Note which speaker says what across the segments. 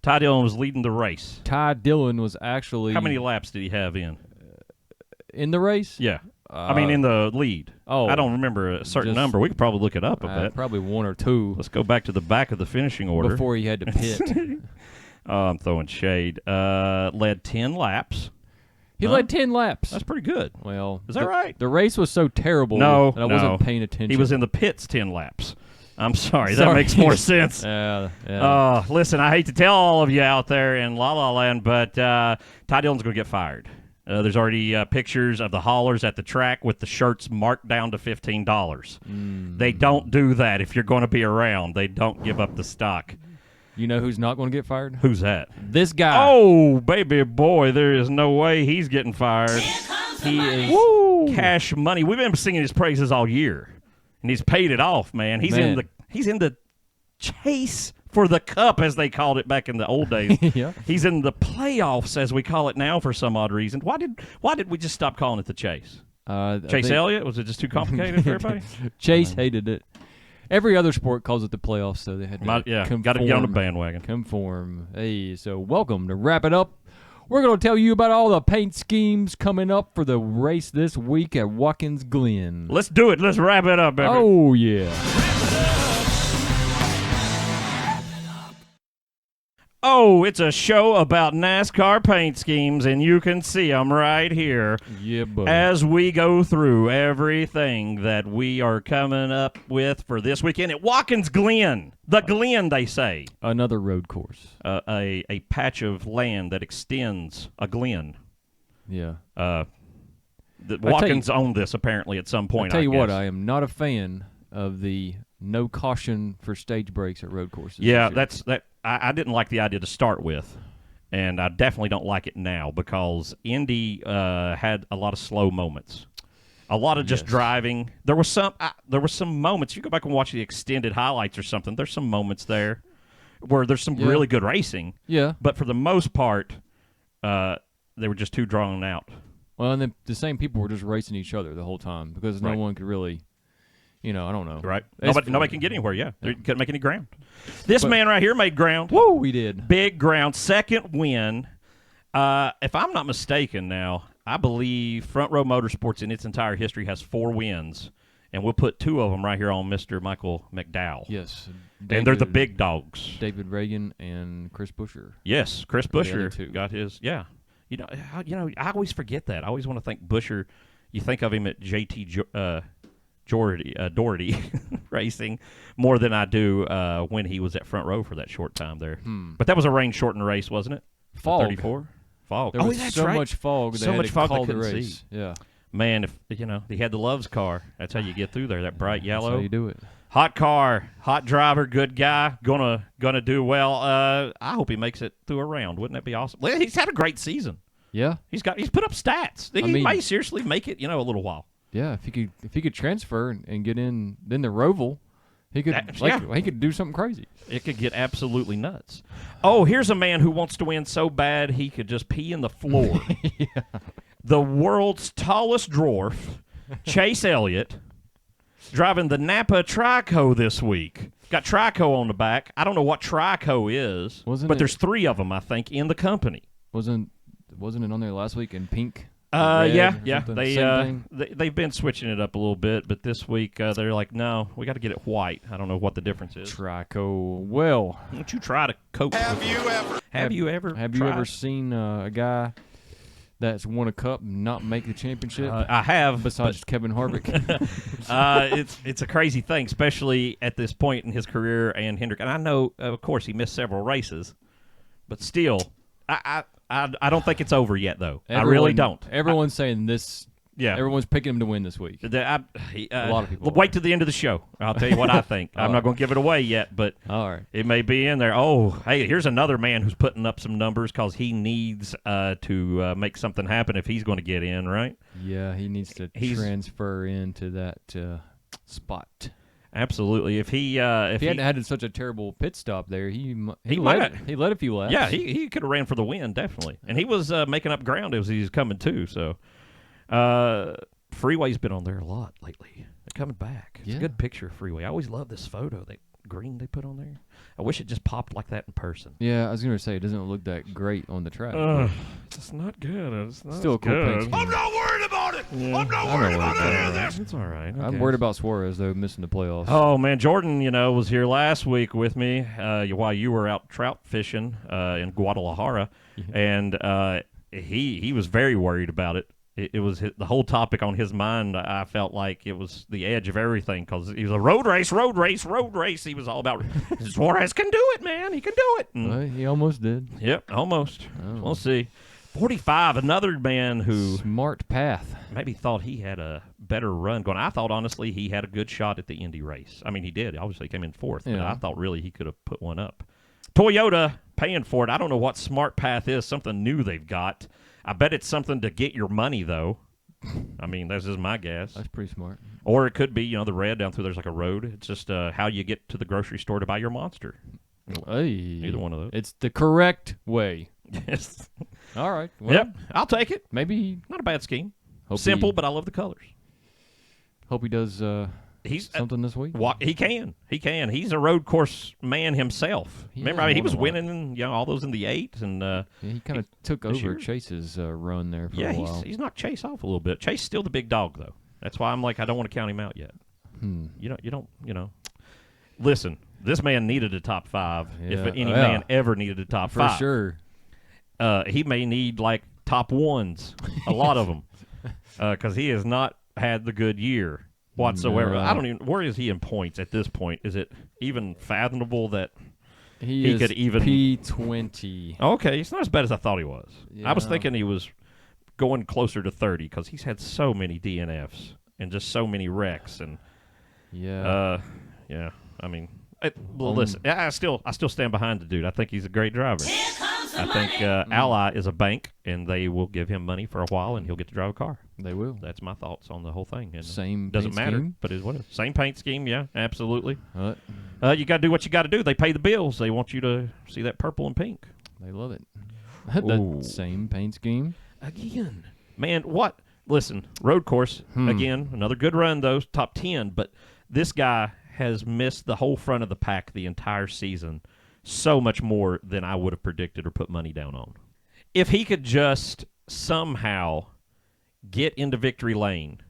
Speaker 1: Ty Dillon was leading the race.
Speaker 2: Ty Dillon was actually...
Speaker 1: How many laps did he have in?
Speaker 2: In the race?
Speaker 1: Yeah. I mean, in the lead.
Speaker 2: Oh.
Speaker 1: I don't remember a certain number. We could probably look it up a bit.
Speaker 2: Probably 1 or 2.
Speaker 1: Let's go back to the back of the finishing order.
Speaker 2: Before he had to pit.
Speaker 1: I'm throwing shade. Led 10 laps.
Speaker 2: He led 10 laps.
Speaker 1: That's pretty good.
Speaker 2: Well,
Speaker 1: is that right?
Speaker 2: The race was so terrible that I wasn't paying attention.
Speaker 1: He was in the pits 10 laps. I'm sorry. That makes more sense.
Speaker 2: Yeah.
Speaker 1: Listen, I hate to tell all of you out there in La La Land, but Ty Dillon's going to get fired. There's already pictures of the haulers at the track with the shirts marked down to $15. They don't do that if you're going to be around. They don't give up the stock.
Speaker 2: You know who's not going to get fired?
Speaker 1: Who's that?
Speaker 2: This guy.
Speaker 1: Oh, baby boy, there is no way he's getting fired. He is cash money. We've been singing his praises all year, and he's paid it off, man. He's in the chase for the cup, as they called it back in the old days.
Speaker 2: Yeah.
Speaker 1: He's in the playoffs, as we call it now, for some odd reason. Why did we just stop calling it the chase? Chase Elliott? Was it just too complicated for everybody?
Speaker 2: Chase hated it. Every other sport calls it the playoffs, so they had to conform.
Speaker 1: Got to get on the bandwagon.
Speaker 2: Conform. Hey, so welcome to Wrap It Up. We're going to tell you about all the paint schemes coming up for the race this week at Watkins Glen.
Speaker 1: Let's do it. Let's wrap it up, baby.
Speaker 2: Oh, yeah.
Speaker 1: Oh, it's a show about NASCAR paint schemes, and you can see them right here.
Speaker 2: Yeah, buddy.
Speaker 1: As we go through everything that we are coming up with for this weekend at Watkins Glen. The Glen, they say.
Speaker 2: Another road course.
Speaker 1: A patch of land that extends a glen.
Speaker 2: Yeah.
Speaker 1: Watkins owned this, apparently, at some point,
Speaker 2: I tell you what, I am not a fan of the no caution for stage breaks at road courses.
Speaker 1: Yeah, I didn't like the idea to start with, and I definitely don't like it now because Indy had a lot of slow moments, a lot of just driving. There were some moments. You go back and watch the extended highlights or something. There's some moments there where there's some really good racing.
Speaker 2: Yeah,
Speaker 1: but for the most part, they were just too drawn out.
Speaker 2: Well, and then the same people were just racing each other the whole time because no one could really. I don't know.
Speaker 1: Right. Nobody can get anywhere, They couldn't make any ground. This man right here made ground.
Speaker 2: Woo, he did.
Speaker 1: Big ground. Second win. If I'm not mistaken now, I believe Front Row Motorsports in its entire history has 4 wins, and we'll put 2 of them right here on Mr. Michael McDowell.
Speaker 2: Yes.
Speaker 1: And they're the big dogs.
Speaker 2: David Reagan and Chris Buescher.
Speaker 1: Yes, Chris Buescher got his. Yeah. I always forget that. I always want to think Buescher. You think of him at JT Doherty racing more than I do when he was at Front Row for that short time there. But that was a rain-shortened race, wasn't it?
Speaker 2: Fog.
Speaker 1: 34? Fog.
Speaker 2: There was so much fog.
Speaker 1: So much fog they couldn't
Speaker 2: see.
Speaker 1: Yeah. Man, if he had the Love's car, that's how you get through there, that bright yellow.
Speaker 2: That's how you do it.
Speaker 1: Hot car, hot driver, good guy, gonna do well. I hope he makes it through a round. Wouldn't that be awesome? Well, he's had a great season.
Speaker 2: Yeah.
Speaker 1: He's put up stats. He may seriously make it, a little while.
Speaker 2: Yeah, if he could transfer and get in then the Roval, he could do something crazy.
Speaker 1: It could get absolutely nuts. Oh, here's a man who wants to win so bad he could just pee in the floor.
Speaker 2: Yeah.
Speaker 1: The world's tallest dwarf, Chase Elliott, driving the Napa Trico this week. Got Trico on the back. I don't know what Trico is, but there's 3 of them, I think, in the company.
Speaker 2: Wasn't it on there last week in pink?
Speaker 1: Yeah. They've been switching it up a little bit, but this week they're like, no, we got to get it white. I don't know what the difference is.
Speaker 2: Trico. Well,
Speaker 1: why don't you try to cope? Have you ever
Speaker 2: seen a guy that's won a cup and not make the championship?
Speaker 1: I have,
Speaker 2: besides Kevin Harvick.
Speaker 1: It's a crazy thing, especially at this point in his career. And Hendrick, and I know, of course, he missed several races, but still, I don't think it's over yet, though. I really don't.
Speaker 2: Everyone's saying this. Yeah. Everyone's picking him to win this week.
Speaker 1: A
Speaker 2: lot of people.
Speaker 1: Wait till the end of the show. I'll tell you what I think. I'm not going to give it away yet, but it may be in there. Oh, hey, here's another man who's putting up some numbers because he needs to make something happen if he's going to get in, right?
Speaker 2: Yeah, he needs to transfer into that spot.
Speaker 1: Absolutely. If he
Speaker 2: hadn't had such a terrible pit stop there, he led a few laps.
Speaker 1: Yeah, he could have ran for the win, definitely. And he was making up ground as he was coming too. So, Freeway's been on there a lot lately. They're coming back. It's a good picture of Freeway. I always love this photo. that green they put on there? I wish it just popped like that in person.
Speaker 2: Yeah, I was gonna say it doesn't look that great on the track.
Speaker 1: It's not good. It's not
Speaker 2: still a cool
Speaker 1: good.
Speaker 2: paint scheme.
Speaker 3: I'm not worried about it.
Speaker 1: Yeah.
Speaker 3: I'm not worried about any of
Speaker 1: that.
Speaker 3: this.
Speaker 1: It's all right. Okay.
Speaker 2: I'm worried about Suarez though, missing the playoffs.
Speaker 1: Oh man, Jordan, was here last week with me while you were out trout fishing in Guadalajara, and he was very worried about it. It was the whole topic on his mind. I felt like it was the edge of everything because he was a road race. He was all about Suarez can do it, man. He can do it.
Speaker 2: Well, he almost did.
Speaker 1: Yep, almost.
Speaker 2: Oh.
Speaker 1: We'll see. 45, another man who
Speaker 2: Smart path.
Speaker 1: maybe thought he had a better run going. I thought, honestly, he had a good shot at the Indy race. I mean, he did. Obviously, he came in fourth, but
Speaker 2: Yeah.
Speaker 1: I thought really he could have put one up. Toyota paying for it. I don't know what smart path is, something new they've got. I bet it's something to get your money, though. I mean, that's just my guess.
Speaker 2: That's pretty smart.
Speaker 1: Or it could be, the red down through there's like a road. It's just how you get to the grocery store to buy your Monster.
Speaker 2: Hey,
Speaker 1: Either one of those.
Speaker 2: It's the correct way.
Speaker 1: Yes.
Speaker 2: All right. Well,
Speaker 1: Yep. I'll take it.
Speaker 2: Maybe
Speaker 1: Not a bad scheme.
Speaker 2: hope
Speaker 1: Simple, but I love the colors.
Speaker 2: Hope he does
Speaker 1: He's
Speaker 2: something this week.
Speaker 1: He can. He's a road course man himself.
Speaker 2: He
Speaker 1: Remember,
Speaker 2: has
Speaker 1: he
Speaker 2: won
Speaker 1: was
Speaker 2: a lot.
Speaker 1: winning, all those in the 8s, and
Speaker 2: Yeah, he kind of took
Speaker 1: this
Speaker 2: over
Speaker 1: year.
Speaker 2: Chase's run there for
Speaker 1: yeah,
Speaker 2: a while.
Speaker 1: he's knocked Chase off a little bit. Chase still the big dog though. That's why I'm like I don't want to count him out yet. You don't. Listen, this man needed a top 5. If
Speaker 2: Yeah.
Speaker 1: any
Speaker 2: Yeah.
Speaker 1: man ever needed a top
Speaker 2: For
Speaker 1: 5,
Speaker 2: sure.
Speaker 1: he may need like top 1s, a lot of them, because he has not had the good year whatsoever.
Speaker 2: No.
Speaker 1: I don't even. Where is he in points at this point? Is it even fathomable that
Speaker 2: He is
Speaker 1: could even
Speaker 2: P20.
Speaker 1: Okay, it's not as bad as I thought he was. I was
Speaker 2: Yeah.
Speaker 1: thinking he was going closer to 30 because he's had so many DNFs and just so many wrecks and
Speaker 2: Yeah.
Speaker 1: yeah. I mean, listen, I still stand behind the dude. I think he's a great driver. I think Ally is a bank, and they will give him money for a while, and he'll get to drive a car.
Speaker 2: They will.
Speaker 1: That's my thoughts on the whole thing. And
Speaker 2: Same
Speaker 1: doesn't
Speaker 2: paint
Speaker 1: matter,
Speaker 2: scheme?
Speaker 1: but it's what it is. Same paint scheme, yeah, absolutely.
Speaker 2: What?
Speaker 1: You got to do what you got to do. They pay the bills. They want you to see that purple and pink.
Speaker 2: They love it.
Speaker 1: Ooh.
Speaker 2: That same paint scheme.
Speaker 1: Again, man, what? Listen, road course, again, another good run, though, top 10, but this guy has missed the whole front of the pack the entire season so much more than I would have predicted or put money down on. If he could just somehow get into victory lane,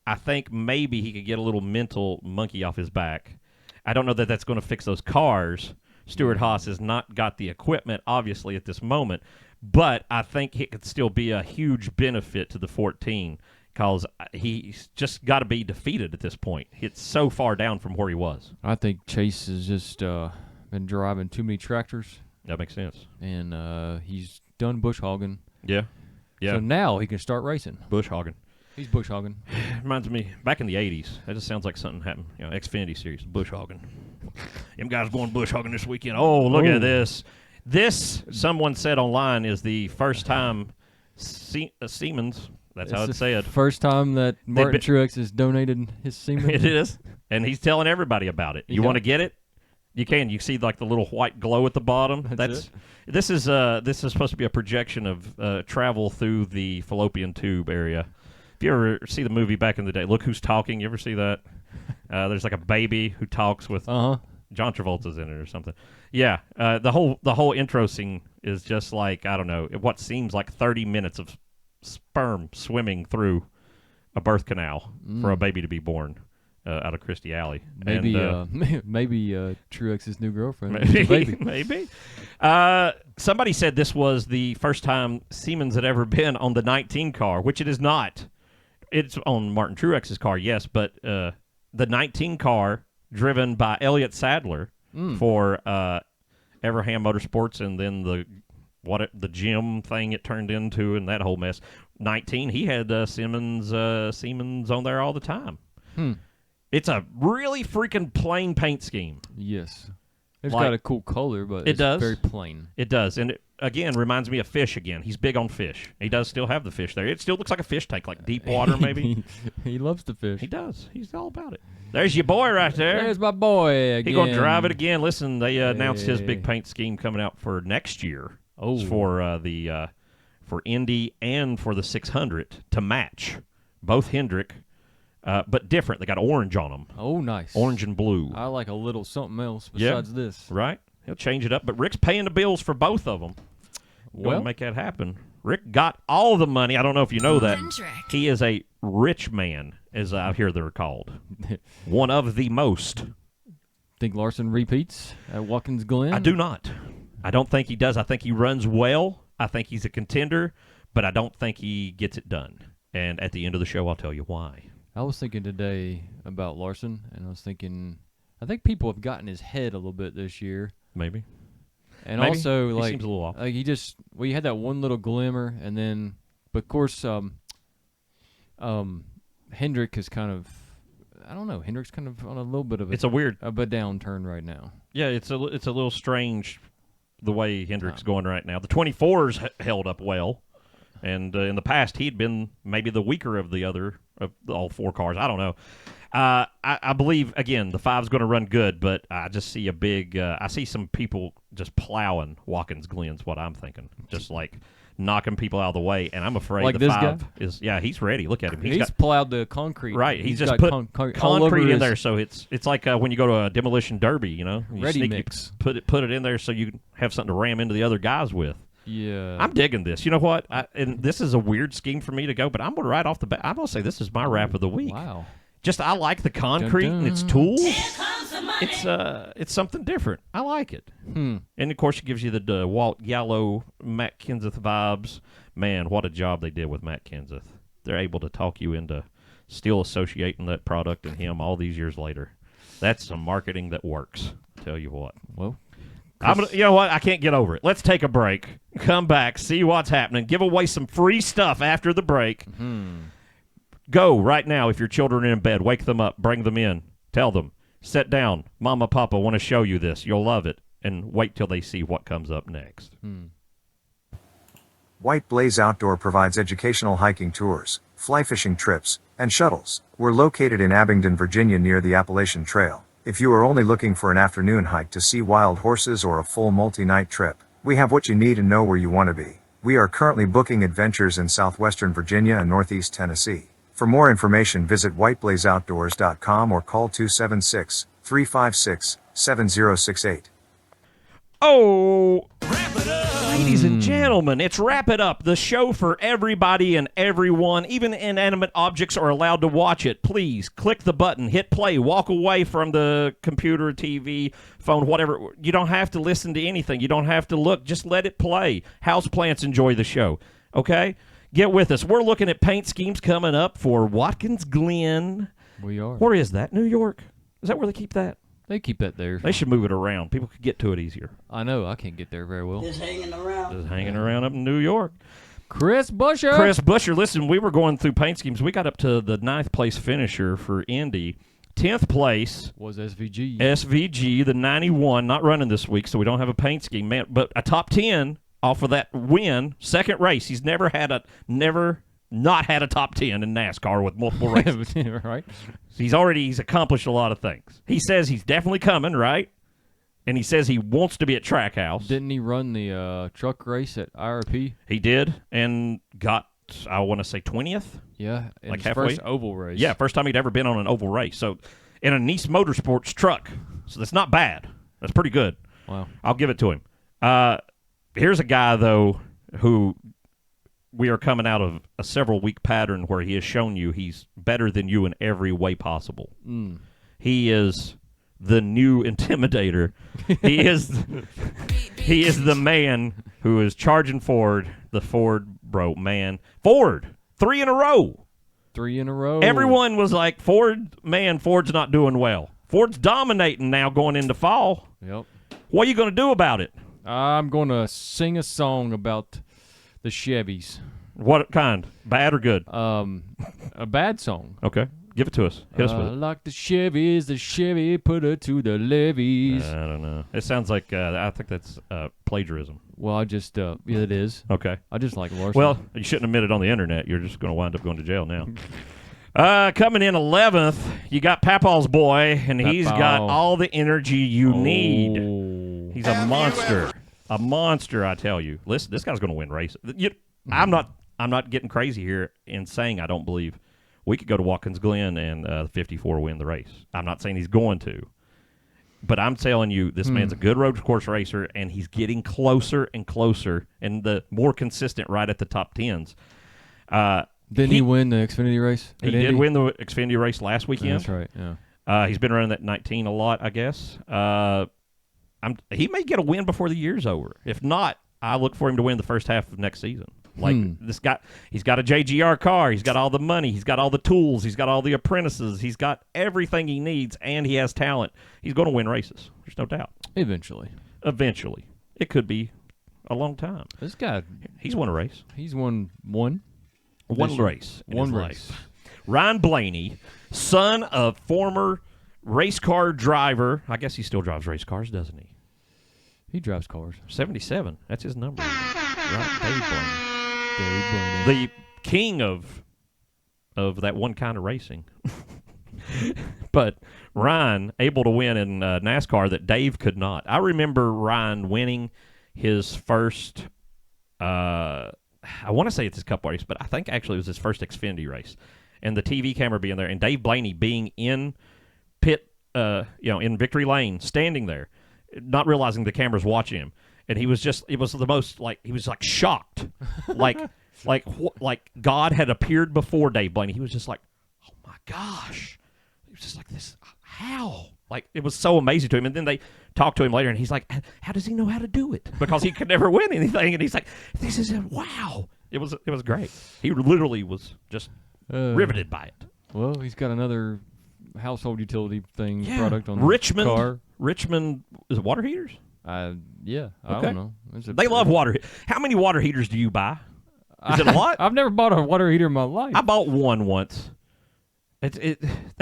Speaker 1: I think maybe he could get a little mental monkey off his back. I don't know that that's going to fix those cars. Stuart Haas has not got the equipment, obviously, at this moment, but I think it could still be a huge benefit to the 14 because he's just got to be defeated at this point. It's so far down from where he was.
Speaker 2: I think Chase has just been driving too many tractors,
Speaker 1: That makes sense.
Speaker 2: and he's done bush hogging.
Speaker 1: Yeah. Yeah.
Speaker 2: So now he can start racing.
Speaker 1: Bush hogging.
Speaker 2: He's bush hogging.
Speaker 1: Reminds me, back in the 80s, that just sounds like something happened. Xfinity Series, bush hogging. Them guys going bush hogging this weekend. Oh, look at this. This, someone said online, is the first time Siemens, that's how it's said.
Speaker 2: First time that Martin Truex has donated his semen.
Speaker 1: It is. And he's telling everybody about it. You want to get it? You can. You see like the little white glow at the bottom. This is supposed to be a projection of travel through the fallopian tube area. If you ever see the movie back in the day, Look Who's Talking. You ever see that? There's like a baby who talks with John Travolta's in it or something. Yeah. The whole intro scene is just like, I don't know, what seems like 30 minutes of sperm swimming through a birth canal for a baby to be born out of Christie Alley.
Speaker 2: Maybe
Speaker 1: And,
Speaker 2: maybe Truex's new girlfriend.
Speaker 1: Maybe. Somebody said this was the first time Siemens had ever been on the 19 car, which it is not. It's on Martin Truex's car, yes, but the 19 car driven by Elliott Sadler for Everham Motorsports, and then the gym thing it turned into, and that whole mess. 19, he had Siemens on there all the time. It's a really freaking plain paint scheme.
Speaker 2: Yes. It's got a cool color, but it's very plain.
Speaker 1: It does. And it, again, reminds me of fish again. He's big on fish. He does still have the fish there. It still looks like a fish tank, like deep water maybe.
Speaker 2: He loves to fish.
Speaker 1: He does. He's all about it. There's your boy right there.
Speaker 2: There's my boy again.
Speaker 1: He's going to drive it again. Listen, they announced his big paint scheme coming out for next year.
Speaker 2: Oh.
Speaker 1: For Indy and for the 600 to match both Hendrick but different. They got orange on them.
Speaker 2: Oh, nice.
Speaker 1: Orange and blue.
Speaker 2: I like a little something else besides this.
Speaker 1: Right? He'll change it up. But Rick's paying the bills for both of them. Going to make that happen. Rick got all the money. I don't know if you know that. He is a rich man, as I hear they're called. One of the most.
Speaker 2: Think Larson repeats at Watkins Glen?
Speaker 1: I do not. I don't think he does. I think he runs well. I think he's a contender, but I don't think he gets it done. And at the end of the show, I'll tell you why.
Speaker 2: I was thinking today about Larson, and I was thinking, I think people have gotten his head a little bit this year.
Speaker 1: Maybe.
Speaker 2: And
Speaker 1: Maybe.
Speaker 2: also,
Speaker 1: He seems a little off.
Speaker 2: like he just, he had that one little glimmer, and then, but of course, Hendrick is kind of, I don't know, Hendrick's kind of on a little bit of a downturn right now.
Speaker 1: Yeah, it's a little strange the way Hendrick's going right now. The 24's held up well, and in the past he'd been maybe the weaker of the other of all four cars. I don't know. I believe again the 5's going to run good, but I just see I see some people just plowing Watkins Glen's what I'm thinking, just like knocking people out of the way, and I'm afraid
Speaker 2: like
Speaker 1: the
Speaker 2: this
Speaker 1: 5
Speaker 2: guy?
Speaker 1: is he's ready. Look at him.
Speaker 2: He's plowed the concrete.
Speaker 1: Right, he's just
Speaker 2: got
Speaker 1: put
Speaker 2: all over
Speaker 1: concrete in
Speaker 2: his
Speaker 1: there, so it's like when you go to a demolition derby, you
Speaker 2: ready mix.
Speaker 1: Put it in there so you can have something to ram into the other guys with.
Speaker 2: Yeah,
Speaker 1: I'm digging this. You know what? And this is a weird scheme for me to go, but I'm going to right off the bat. I'm going to say this is my wrap of the week.
Speaker 2: Wow.
Speaker 1: Just I like the concrete and its tools. It's something different. I like it. And of course, it gives you the Walt Yellow, Matt Kenseth vibes. Man, what a job they did with Matt Kenseth. They're able to talk you into still associating that product and him all these years later. That's some marketing that works. Tell you what.
Speaker 2: Well,
Speaker 1: you know what? I can't get over it. Let's take a break. Come back. See what's happening. Give away some free stuff after the break. Go right now if your children are in bed. Wake them up. Bring them in. Tell them. Sit down. Mama, Papa want to show you this. You'll love it. And wait till they see what comes up next.
Speaker 4: White Blaze Outdoor provides educational hiking tours, fly fishing trips, and shuttles. We're located in Abingdon, Virginia near the Appalachian Trail. If you are only looking for an afternoon hike to see wild horses or a full multi-night trip, we have what you need and know where you want to be. We are currently booking adventures in southwestern Virginia and northeast Tennessee. For more information, visit whiteblazeoutdoors.com or call 276-356-7068.
Speaker 1: Oh, ladies and gentlemen, it's Wrap It Up, the show for everybody and everyone. Even inanimate objects are allowed to watch it. Please click the button, hit play, walk away from the computer, TV, phone, whatever. You don't have to listen to anything. You don't have to look. Just let it play. Houseplants enjoy the show, okay? Get with us. We're looking at paint schemes coming up for Watkins Glen.
Speaker 2: We are.
Speaker 1: Where is that? New York? Is that where they keep that?
Speaker 2: They keep that there.
Speaker 1: They should move it around. People could get to it easier.
Speaker 2: I know. I can't get there very well.
Speaker 5: Just hanging around
Speaker 1: Up in New York.
Speaker 2: Chris Buescher.
Speaker 1: Listen, we were going through paint schemes. We got up to the 9th place finisher for Indy. 10th place
Speaker 2: was SVG.
Speaker 1: SVG, the 91, not running this week, so we don't have a paint scheme. Man, but a top 10 off of that win, second race. He's never not had a top 10 in NASCAR with multiple races.
Speaker 2: Right.
Speaker 1: He's accomplished a lot of things. He says he's definitely coming, right? And he says he wants to be at Trackhouse.
Speaker 2: Didn't he run the truck race at IRP?
Speaker 1: He did, and got, I want to say, 20th?
Speaker 2: Yeah,
Speaker 1: like
Speaker 2: his
Speaker 1: halfway?
Speaker 2: first oval race.
Speaker 1: Yeah, first time he'd ever been on an oval race. So, in a Nice Motorsports truck. So that's not bad. That's pretty good.
Speaker 2: Wow.
Speaker 1: I'll give it to him. Here's a guy, though, who we are coming out of a several-week pattern where he has shown you he's better than you in every way possible. He is the new Intimidator. He is the man who is charging Ford, the Ford bro, man. Ford, 3 in a row.
Speaker 2: 3 in a row.
Speaker 1: Everyone was like, Ford's not doing well. Ford's dominating now going into fall.
Speaker 2: Yep.
Speaker 1: What are you going to do about it?
Speaker 2: I'm going to sing a song about the Chevys.
Speaker 1: What kind? Bad or good?
Speaker 2: A bad song.
Speaker 1: Okay. Give it to us. Hit us with it.
Speaker 2: Like the Chevy put her to the levees.
Speaker 1: I don't know. It sounds like, I think that's plagiarism.
Speaker 2: Well, I just, yeah, it is.
Speaker 1: Okay.
Speaker 2: I just like Larson.
Speaker 1: Well, you shouldn't admit it on the internet. You're just going to wind up going to jail now. Coming in 11th, you got Papaw's boy, and he's got all the energy you need. He's a monster. A monster, I tell you. Listen, this guy's going to win races. I'm not getting crazy here in saying I don't believe we could go to Watkins Glen and 54 win the race. I'm not saying he's going to, but I'm telling you, this man's a good road course racer, and he's getting closer and closer, and the more consistent right at the top 10s.
Speaker 2: Didn't he win the Xfinity race?
Speaker 1: He did win the Xfinity race last weekend.
Speaker 2: That's right, yeah.
Speaker 1: He's been running that 19 a lot, I guess. He may get a win before the year's over. If not, I look for him to win the first half of next season. This guy, he's got a JGR car. He's got all the money. He's got all the tools. He's got all the apprentices. He's got everything he needs, and he has talent. He's going to win races. There's no doubt.
Speaker 2: Eventually.
Speaker 1: It could be a long time.
Speaker 2: This guy,
Speaker 1: he's won a race.
Speaker 2: He's won one
Speaker 1: race.
Speaker 2: One race.
Speaker 1: Ryan Blaney, son of former race car driver. I guess he still drives race cars, doesn't he?
Speaker 2: He drives cars.
Speaker 1: 77. That's his number. Right, Dave Blaney.
Speaker 2: Dave
Speaker 1: The king of that one kind of racing. But Ryan able to win in NASCAR that Dave could not. I remember Ryan winning his first, I want to say it's his Cup race, but I think actually it was his first Xfinity race. And the TV camera being there, and Dave Blaney being in pit, in victory lane, standing there, not realizing the camera's watching him. And he was just, it was the most, he was shocked. like God had appeared before Dave Blaney. He was just like, oh my gosh. He was just like, this, how? It was so amazing to him. And then they talked to him later, and he's like, how does he know how to do it? Because he could never win anything. And he's like, this is wow. It was great. He literally was just riveted by it.
Speaker 2: Well, he's got another household utility product on
Speaker 1: Richmond,
Speaker 2: the car.
Speaker 1: Richmond, is it water heaters?
Speaker 2: Yeah, I
Speaker 1: Okay.
Speaker 2: don't know.
Speaker 1: They love water. How many water heaters do you buy? Is it a lot?
Speaker 2: I've never bought a water heater in my life.
Speaker 1: I bought one once. They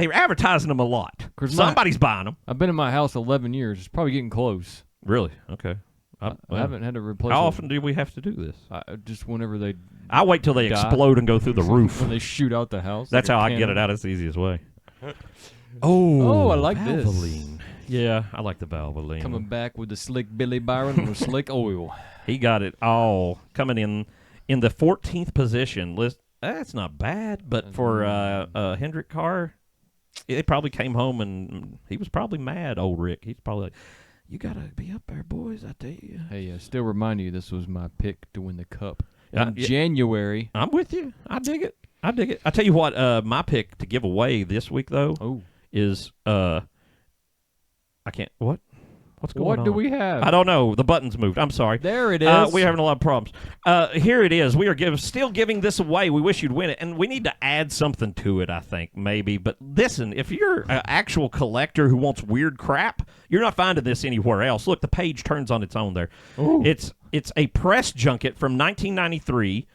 Speaker 1: were advertising them a lot. Somebody's buying them.
Speaker 2: I've been in my house 11 years. It's probably getting close.
Speaker 1: Really? Okay.
Speaker 2: I haven't had to replace.
Speaker 1: How often do we have to do this?
Speaker 2: Just whenever they.
Speaker 1: I wait till they explode and go through the roof.
Speaker 2: When they shoot out the house.
Speaker 1: That's how I get it out. It's the easiest way.
Speaker 2: Oh, I like
Speaker 1: Valvoline. Yeah, I like the Valvoline.
Speaker 2: Coming back with the slick Billy Byron with slick oil.
Speaker 1: He got it all coming in the 14th position. That's not bad, but for a Hendrick car, it probably came home and he was probably mad, old Rick. He's probably like, you got to be up there, boys, I tell you.
Speaker 2: Hey, still remind you, this was my pick to win the Cup in January.
Speaker 1: I'm with you. I dig it. I tell you what, my pick to give away this week, though, is I can't. What's going on?
Speaker 2: What do we have?
Speaker 1: I don't know. The button's moved. I'm sorry.
Speaker 2: There it is.
Speaker 1: We're having a lot of problems. Here it is. We are still giving this away. We wish you'd win it, and we need to add something to it, I think, maybe. But listen, if you're an actual collector who wants weird crap, you're not finding this anywhere else. Look, the page turns on its own there.
Speaker 2: Ooh.
Speaker 1: It's a press junket from 1993,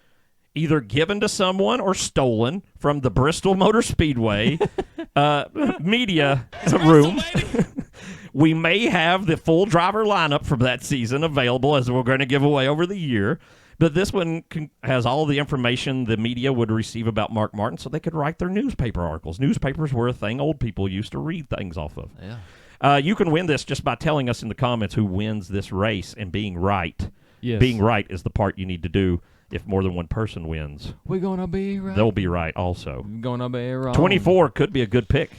Speaker 1: either given to someone or stolen from the Bristol Motor Speedway media room. We may have the full driver lineup from that season available, as we're going to give away over the year. But this one has all the information the media would receive about Mark Martin, so they could write their newspaper articles. Newspapers were a thing old people used to read things off of.
Speaker 2: Yeah.
Speaker 1: You can win this just by telling us in the comments who wins this race and being right.
Speaker 2: Yes.
Speaker 1: Being right is the part you need to do if more than one person wins.
Speaker 2: We're going to be right.
Speaker 1: They'll be right also.
Speaker 2: We're going to be right.
Speaker 1: 24 could be a good pick.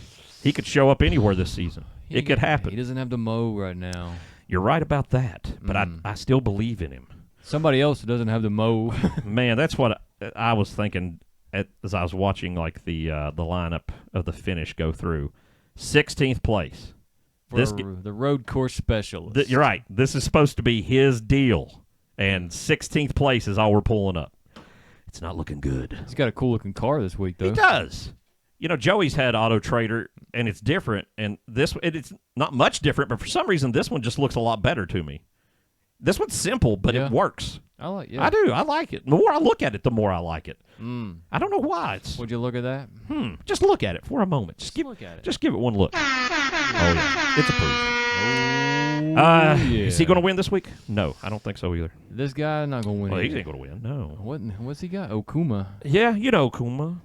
Speaker 1: He could show up anywhere this season. It could happen.
Speaker 2: He doesn't have the mow right now.
Speaker 1: You're right about that, but I still believe in him.
Speaker 2: Somebody else who doesn't have the mow.
Speaker 1: Man, that's what I was thinking as I was watching the lineup of the finish go through. 16th place.
Speaker 2: The road course specialist.
Speaker 1: You're right. This is supposed to be his deal, and 16th place is all we're pulling up. It's not looking good.
Speaker 2: He's got a cool-looking car this week, though.
Speaker 1: He does. You know, Joey's had Auto Trader, and it's different, and it's not much different, but for some reason this one just looks a lot better to me. This one's simple, but it works.
Speaker 2: I
Speaker 1: do. I like it. The more I look at it, the more I like it. I don't know why.
Speaker 2: Would you look at that?
Speaker 1: Just look at it for a moment. Just
Speaker 2: look at it.
Speaker 1: Just give it one look. Oh, yeah. It's approved.
Speaker 2: Yeah.
Speaker 1: Is he going to win this week? No, I don't think so either.
Speaker 2: This guy not going to win.
Speaker 1: Well, he
Speaker 2: either.
Speaker 1: ain't going to win. No.
Speaker 2: What's he got? Okuma.
Speaker 1: Yeah, you know Okuma.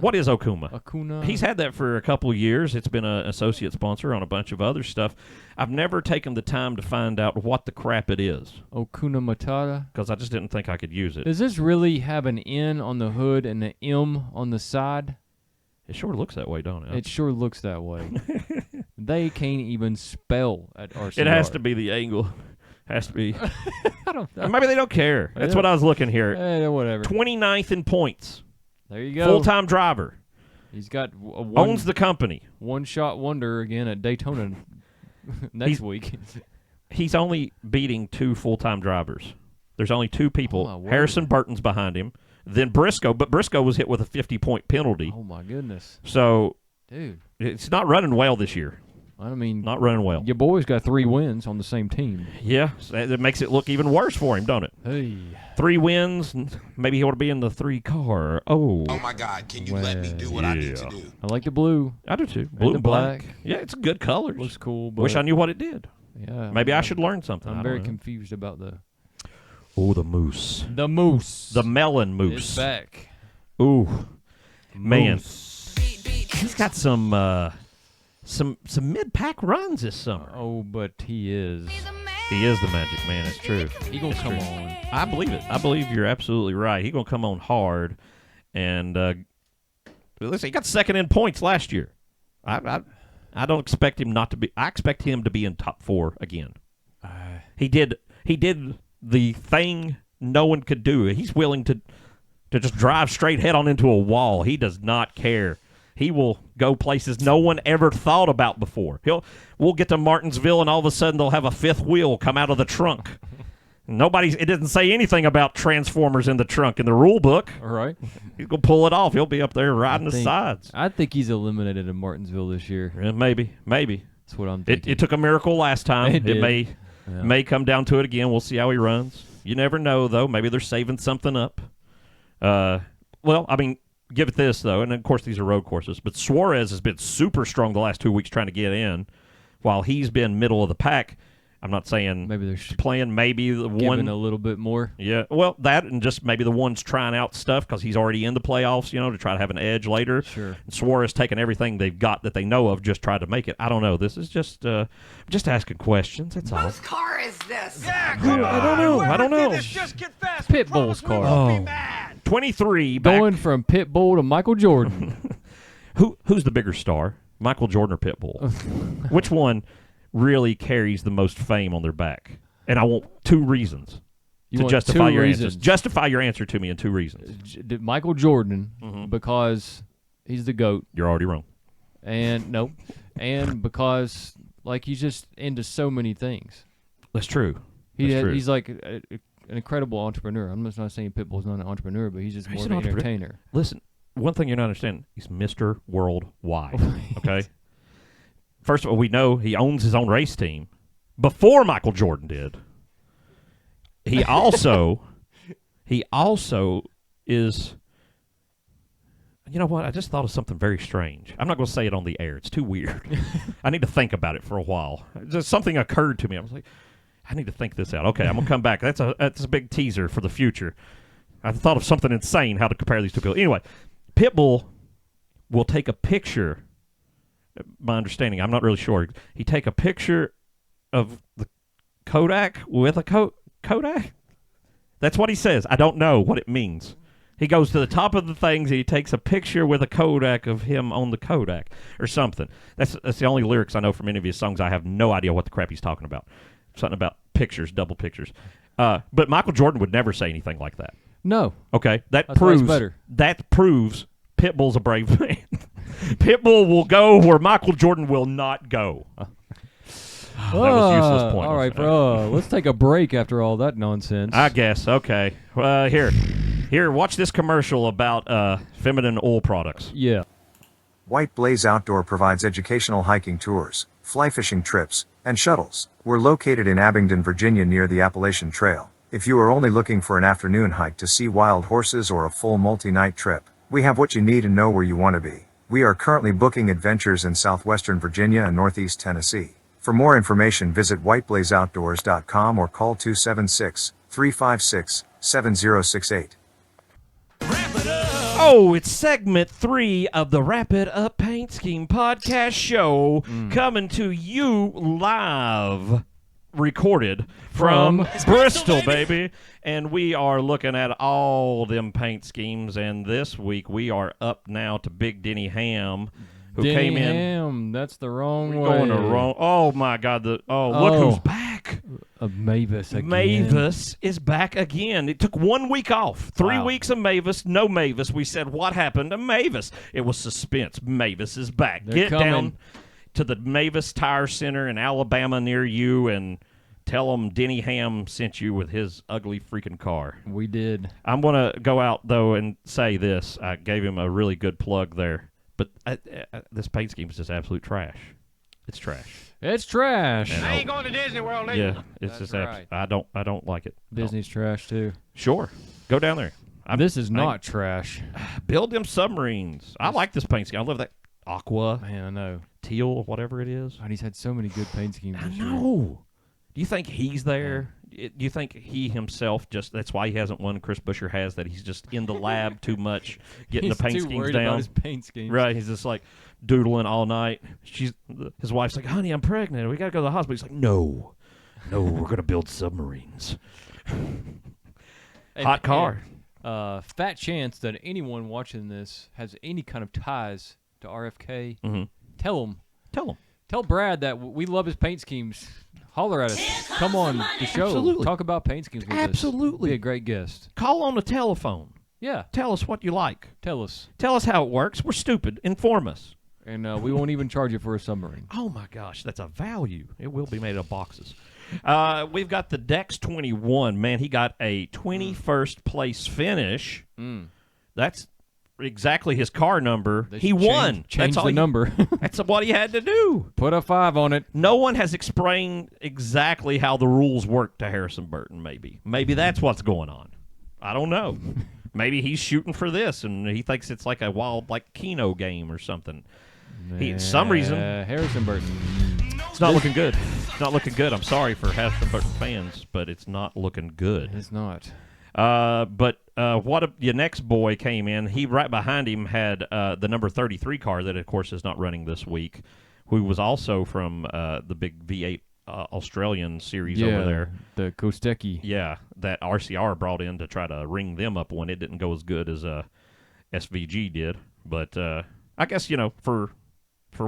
Speaker 1: What is Okuma?
Speaker 2: Akuna.
Speaker 1: He's had that for a couple of years. It's been an associate sponsor on a bunch of other stuff. I've never taken the time to find out what the crap it is.
Speaker 2: Okuna Matata.
Speaker 1: Because I just didn't think I could use it.
Speaker 2: Does this really have an N on the hood and an M on the side?
Speaker 1: It sure looks that way, don't it?
Speaker 2: It sure looks that way. They can't even spell at RCR.
Speaker 1: It has to be the angle. Has to be.
Speaker 2: I don't know.
Speaker 1: Or maybe they don't care. That's what I was looking here.
Speaker 2: Whatever.
Speaker 1: 29th in points.
Speaker 2: There you go.
Speaker 1: Full-time driver.
Speaker 2: He's got
Speaker 1: owns the company.
Speaker 2: One-shot wonder again at Daytona next week.
Speaker 1: He's only beating 2 full-time drivers. There's only 2 people.
Speaker 2: Oh,
Speaker 1: Harrison Burton's behind him. Then Briscoe, but Briscoe was hit with a 50-point penalty.
Speaker 2: Oh, my goodness.
Speaker 1: So,
Speaker 2: dude,
Speaker 1: it's not running well this year.
Speaker 2: I mean,
Speaker 1: not running well.
Speaker 2: Your boy's got 3 wins on the same team.
Speaker 1: Yeah, it makes it look even worse for him, don't it?
Speaker 2: Hey.
Speaker 1: 3 wins, maybe he ought to be in the 3 car. Oh
Speaker 3: my God, can you let me do what I need to do?
Speaker 2: I like the blue.
Speaker 1: I do too. Blue and black. Yeah, it's good colors.
Speaker 2: Looks cool. But
Speaker 1: wish I knew what it did.
Speaker 2: Yeah.
Speaker 1: Maybe I should learn something.
Speaker 2: I'm very confused about the...
Speaker 1: Oh, the moose.
Speaker 2: The moose.
Speaker 1: The melon moose.
Speaker 2: It's back.
Speaker 1: Ooh, man.
Speaker 2: Moose.
Speaker 1: He's got some mid-pack runs this summer.
Speaker 2: Oh, but he is.
Speaker 1: He is the magic man. It's true.
Speaker 2: He gonna come on.
Speaker 1: I believe it. I believe you're absolutely right. He gonna come on hard, and listen, he got second in points last year. I don't expect him not to be. I expect him to be in top 4 again. He did the thing no one could do. He's willing to just drive straight head on into a wall. He does not care. He will go places no one ever thought about before. We'll get to Martinsville, and all of a sudden they'll have a 5th wheel come out of the trunk. It didn't say anything about Transformers in the trunk in the rule book.
Speaker 2: All right.
Speaker 1: He's going to pull it off. He'll be up there riding the sides.
Speaker 2: I think he's eliminated in Martinsville this year.
Speaker 1: Yeah, maybe.
Speaker 2: That's what I'm thinking.
Speaker 1: It took a miracle last time.
Speaker 2: It
Speaker 1: may come down to it again. We'll see how he runs. You never know, though. Maybe they're saving something up. Well, I mean, give it this, though, and of course these are road courses, but Suarez has been super strong the last 2 weeks trying to get in, while he's been middle of the pack. I'm not saying
Speaker 2: maybe they're
Speaker 1: playing maybe the one
Speaker 2: a little bit more.
Speaker 1: Yeah, well, that and just maybe the one's trying out stuff because he's already in the playoffs, to try to have an edge later.
Speaker 2: Sure.
Speaker 1: And Suarez taking everything they've got that they know of, just tried to make it. I don't know. This is just asking questions. That's all.
Speaker 5: Whose car is this?
Speaker 3: Yeah, come on.
Speaker 1: I don't know.
Speaker 3: Just get fast.
Speaker 2: Pitbull's car.
Speaker 1: Oh. 23 back.
Speaker 2: Going from Pitbull to Michael Jordan.
Speaker 1: Who's the bigger star, Michael Jordan or Pitbull? Which one really carries the most fame on their back? And I want 2 reasons to justify your answers. Justify your answer to me in 2 reasons.
Speaker 2: Michael Jordan, because he's the GOAT.
Speaker 1: You're already wrong.
Speaker 2: And because he's just into so many things.
Speaker 1: That's true.
Speaker 2: He's like an incredible entrepreneur. I'm just not saying Pitbull's not an entrepreneur, but he's just more of an entertainer.
Speaker 1: Listen, one thing you're not understanding, he's Mr. Worldwide. Okay? First of all, we know he owns his own race team before Michael Jordan did. He also is, you know what? I just thought of something very strange. I'm not going to say it on the air. It's too weird. I need to think about it for a while. Just something occurred to me. I was like, I need to think this out. Okay, I'm going to come back. That's a big teaser for the future. I thought of something insane how to compare these 2 people. Anyway, Pitbull will take a picture. My understanding, I'm not really sure. He take a picture of the Kodak with a Kodak? That's what he says. I don't know what it means. He goes to the top of the things and he takes a picture with a Kodak of him on the Kodak or something. That's the only lyrics I know from any of his songs. I have no idea what the crap he's talking about. Something about pictures, double pictures. But Michael Jordan would never say anything like that.
Speaker 2: No.
Speaker 1: Okay,
Speaker 2: That's proves
Speaker 1: Pitbull's a brave man. Pitbull will go where Michael Jordan will not go. That was a useless point.
Speaker 2: All right, bro. Let's take a break after all that nonsense.
Speaker 1: I guess. Okay. Here. Watch this commercial about feminine oil products.
Speaker 2: Yeah.
Speaker 4: White Blaze Outdoor provides educational hiking tours, fly fishing trips, and shuttles. We're located in Abingdon, Virginia near the Appalachian Trail. If you are only looking for an afternoon hike to see wild horses or a full multi-night trip, we have what you need and know where you want to be. We are currently booking adventures in southwestern Virginia and northeast Tennessee. For more information, visit whiteblazeoutdoors.com or call 276-356-7068.
Speaker 1: Oh, it's segment 3 of the Wrap It Up Paint Scheme podcast show coming to you live recorded from Bristol, baby. And we are looking at all them paint schemes. And this week we are up now to Big Denny Ham, who came in.
Speaker 2: Ham, that's the wrong way.
Speaker 1: Going the wrong. Oh my God! Look who's back.
Speaker 2: Mavis again.
Speaker 1: Mavis is back again. It took 1 week off. 3 weeks of Mavis, no Mavis. We said, what happened to Mavis? It was suspense. Mavis is back.
Speaker 2: They're
Speaker 1: Get
Speaker 2: coming.
Speaker 1: down to the Mavis Tire Center in Alabama near you and tell them Denny Ham sent you with his ugly freaking car.
Speaker 2: We did.
Speaker 1: I'm going to go out, though, and say this. I gave him a really good plug there. But this paint scheme is just absolute trash. It's trash.
Speaker 2: It's trash.
Speaker 1: And
Speaker 3: I ain't going to Disney World either.
Speaker 1: yeah, it's
Speaker 2: That's
Speaker 1: just
Speaker 2: right.
Speaker 1: I don't like it.
Speaker 2: Disney's trash too.
Speaker 1: Sure, go down there.
Speaker 2: This is not trash.
Speaker 1: Build them submarines. I like this paint scheme. I love that aqua,
Speaker 2: Man, I know.
Speaker 1: teal, whatever it is.
Speaker 2: God, he's had so many good paint schemes
Speaker 1: I
Speaker 2: this year.
Speaker 1: know. Do you think he's there? Do you think he himself that's why he hasn't won? Chris Buescher has, that he's just in the lab too much, getting
Speaker 2: He's
Speaker 1: the paint
Speaker 2: too
Speaker 1: schemes
Speaker 2: worried
Speaker 1: down.
Speaker 2: about his paint schemes.
Speaker 1: Right, he's just like doodling all night. His wife's like, "Honey, I'm pregnant. We got to go to the hospital." He's like, "No, we're gonna build submarines." Hot car.
Speaker 2: Fat chance that anyone watching this has any kind of ties to RFK.
Speaker 1: Mm-hmm.
Speaker 2: Tell him.
Speaker 1: Tell
Speaker 2: Brad that we love his paint schemes. Holler at us. Come on the show.
Speaker 1: Absolutely.
Speaker 2: Talk about paint schemes with us.
Speaker 1: Absolutely.
Speaker 2: Be a great guest.
Speaker 1: Call on the telephone.
Speaker 2: Yeah.
Speaker 1: Tell us what you like.
Speaker 2: Tell us.
Speaker 1: Tell us how it works. We're stupid. Inform us.
Speaker 2: And we won't even charge you for a submarine.
Speaker 1: Oh, my gosh. That's a value. It will be made of boxes. We've got the Dex 21. Man, he got a 21st place finish. That's exactly his car number.
Speaker 2: He
Speaker 1: won.
Speaker 2: Change
Speaker 1: That's
Speaker 2: the number.
Speaker 1: That's what he had to do.
Speaker 2: Put a 5 on it.
Speaker 1: No one has explained exactly how the rules work to Harrison Burton, Maybe that's what's going on. I don't know. Maybe he's shooting for this, and he thinks it's like a wild, Keno game or something. Some reason.
Speaker 2: Harrison Burton.
Speaker 1: It's not looking good. It's not looking good. I'm sorry for Harrison Burton fans, but it's not looking good.
Speaker 2: It's not.
Speaker 1: Your next boy came in. He right behind him had the number 33 car that, of course, is not running this week, who was also from the big V8 Australian series over there.
Speaker 2: The Kostecki.
Speaker 1: Yeah, that RCR brought in to try to ring them up when it didn't go as good as SVG did. But I guess, for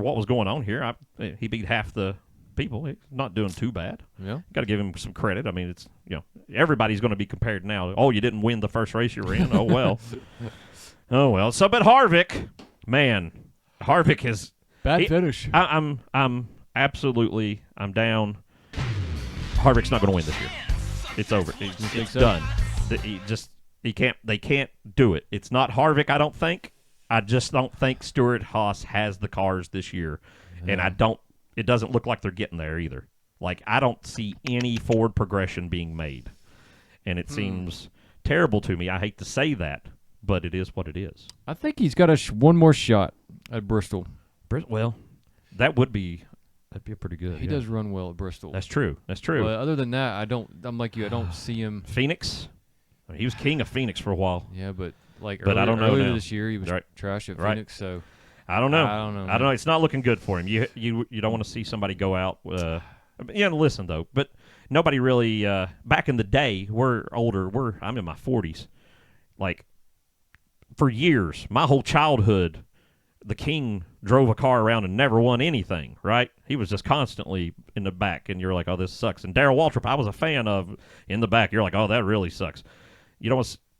Speaker 1: what was going on here, he beat half the people. He's not doing too bad.
Speaker 2: Yeah.
Speaker 1: Got to give him some credit. I mean, it's, everybody's going to be compared now. Oh, you didn't win the first race you ran? Oh, well. Oh, well. So, but Harvick, man, Harvick is...
Speaker 2: Bad finish.
Speaker 1: I'm down. Harvick's not going to win this year. It's over. It's done. They can't do it. It's not Harvick, I don't think. I just don't think Stewart Haas has the cars this year. And it doesn't look like they're getting there either. I don't see any forward progression being made. And it seems terrible to me. I hate to say that, but it is what it is.
Speaker 2: I think he's got one more shot at Bristol.
Speaker 1: Well, that'd be pretty good.
Speaker 2: He does run well at Bristol.
Speaker 1: That's true. But
Speaker 2: other than that, I'm like you. I don't see him.
Speaker 1: Phoenix? I mean, he was king of Phoenix for a while.
Speaker 2: Yeah, but
Speaker 1: I don't know
Speaker 2: earlier
Speaker 1: now.
Speaker 2: this year, he was trash at Phoenix, so...
Speaker 1: I don't know.
Speaker 2: I don't know.
Speaker 1: It's not looking good for him. You don't want to see somebody go out. Listen, though. But nobody really... back in the day, we're older. I'm in my 40s. For years, my whole childhood, the king drove a car around and never won anything, right? He was just constantly in the back, and you're like, oh, this sucks. And Darrell Waltrip, I was a fan of in the back. You're like, oh, that really sucks.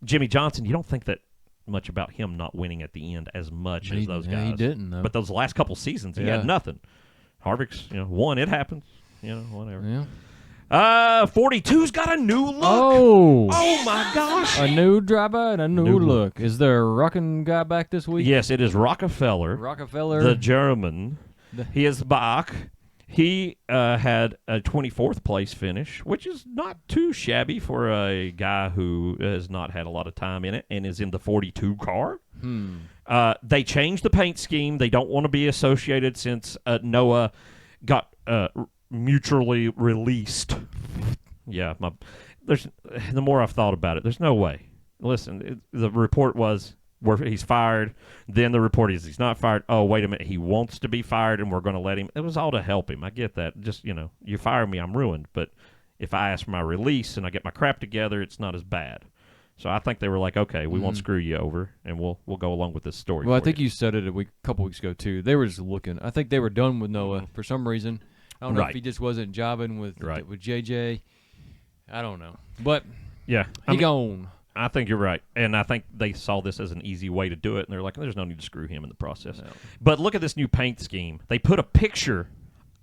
Speaker 1: Jimmy Johnson, you don't think that much about him not winning at the end as much as those guys.
Speaker 2: He didn't, though.
Speaker 1: But those last couple seasons, he had nothing. Harvick's, won. It happens. Whatever.
Speaker 2: Yeah.
Speaker 1: 42's got a new look.
Speaker 2: Oh
Speaker 1: my gosh.
Speaker 2: A new driver and a new look. Is there a rockin' guy back this week?
Speaker 1: Yes, it is Rockefeller. The German. He is back. He had a 24th place finish, which is not too shabby for a guy who has not had a lot of time in it and is in the 42 car. They changed the paint scheme. They don't want to be associated since Noah got mutually released. Yeah, the more I've thought about it, there's no way. Listen, the report was where he's fired. Then the report is he's not fired. Oh, wait a minute, he wants to be fired, and we're going to let him. It was all to help him. I get that. Just, you fire me, I'm ruined. But if I ask for my release and I get my crap together, it's not as bad. So I think they were like, okay, we won't screw you over, and we'll go along with this story.
Speaker 2: Well, I think you said it a couple weeks ago too. They were just looking. I think they were done with Noah for some reason. I don't know if he just wasn't jobbing with JJ. I don't know, but
Speaker 1: yeah,
Speaker 2: he gone.
Speaker 1: I think you're right, and I think they saw this as an easy way to do it, and they're like, there's no need to screw him in the process. No. But look at this new paint scheme. They put a picture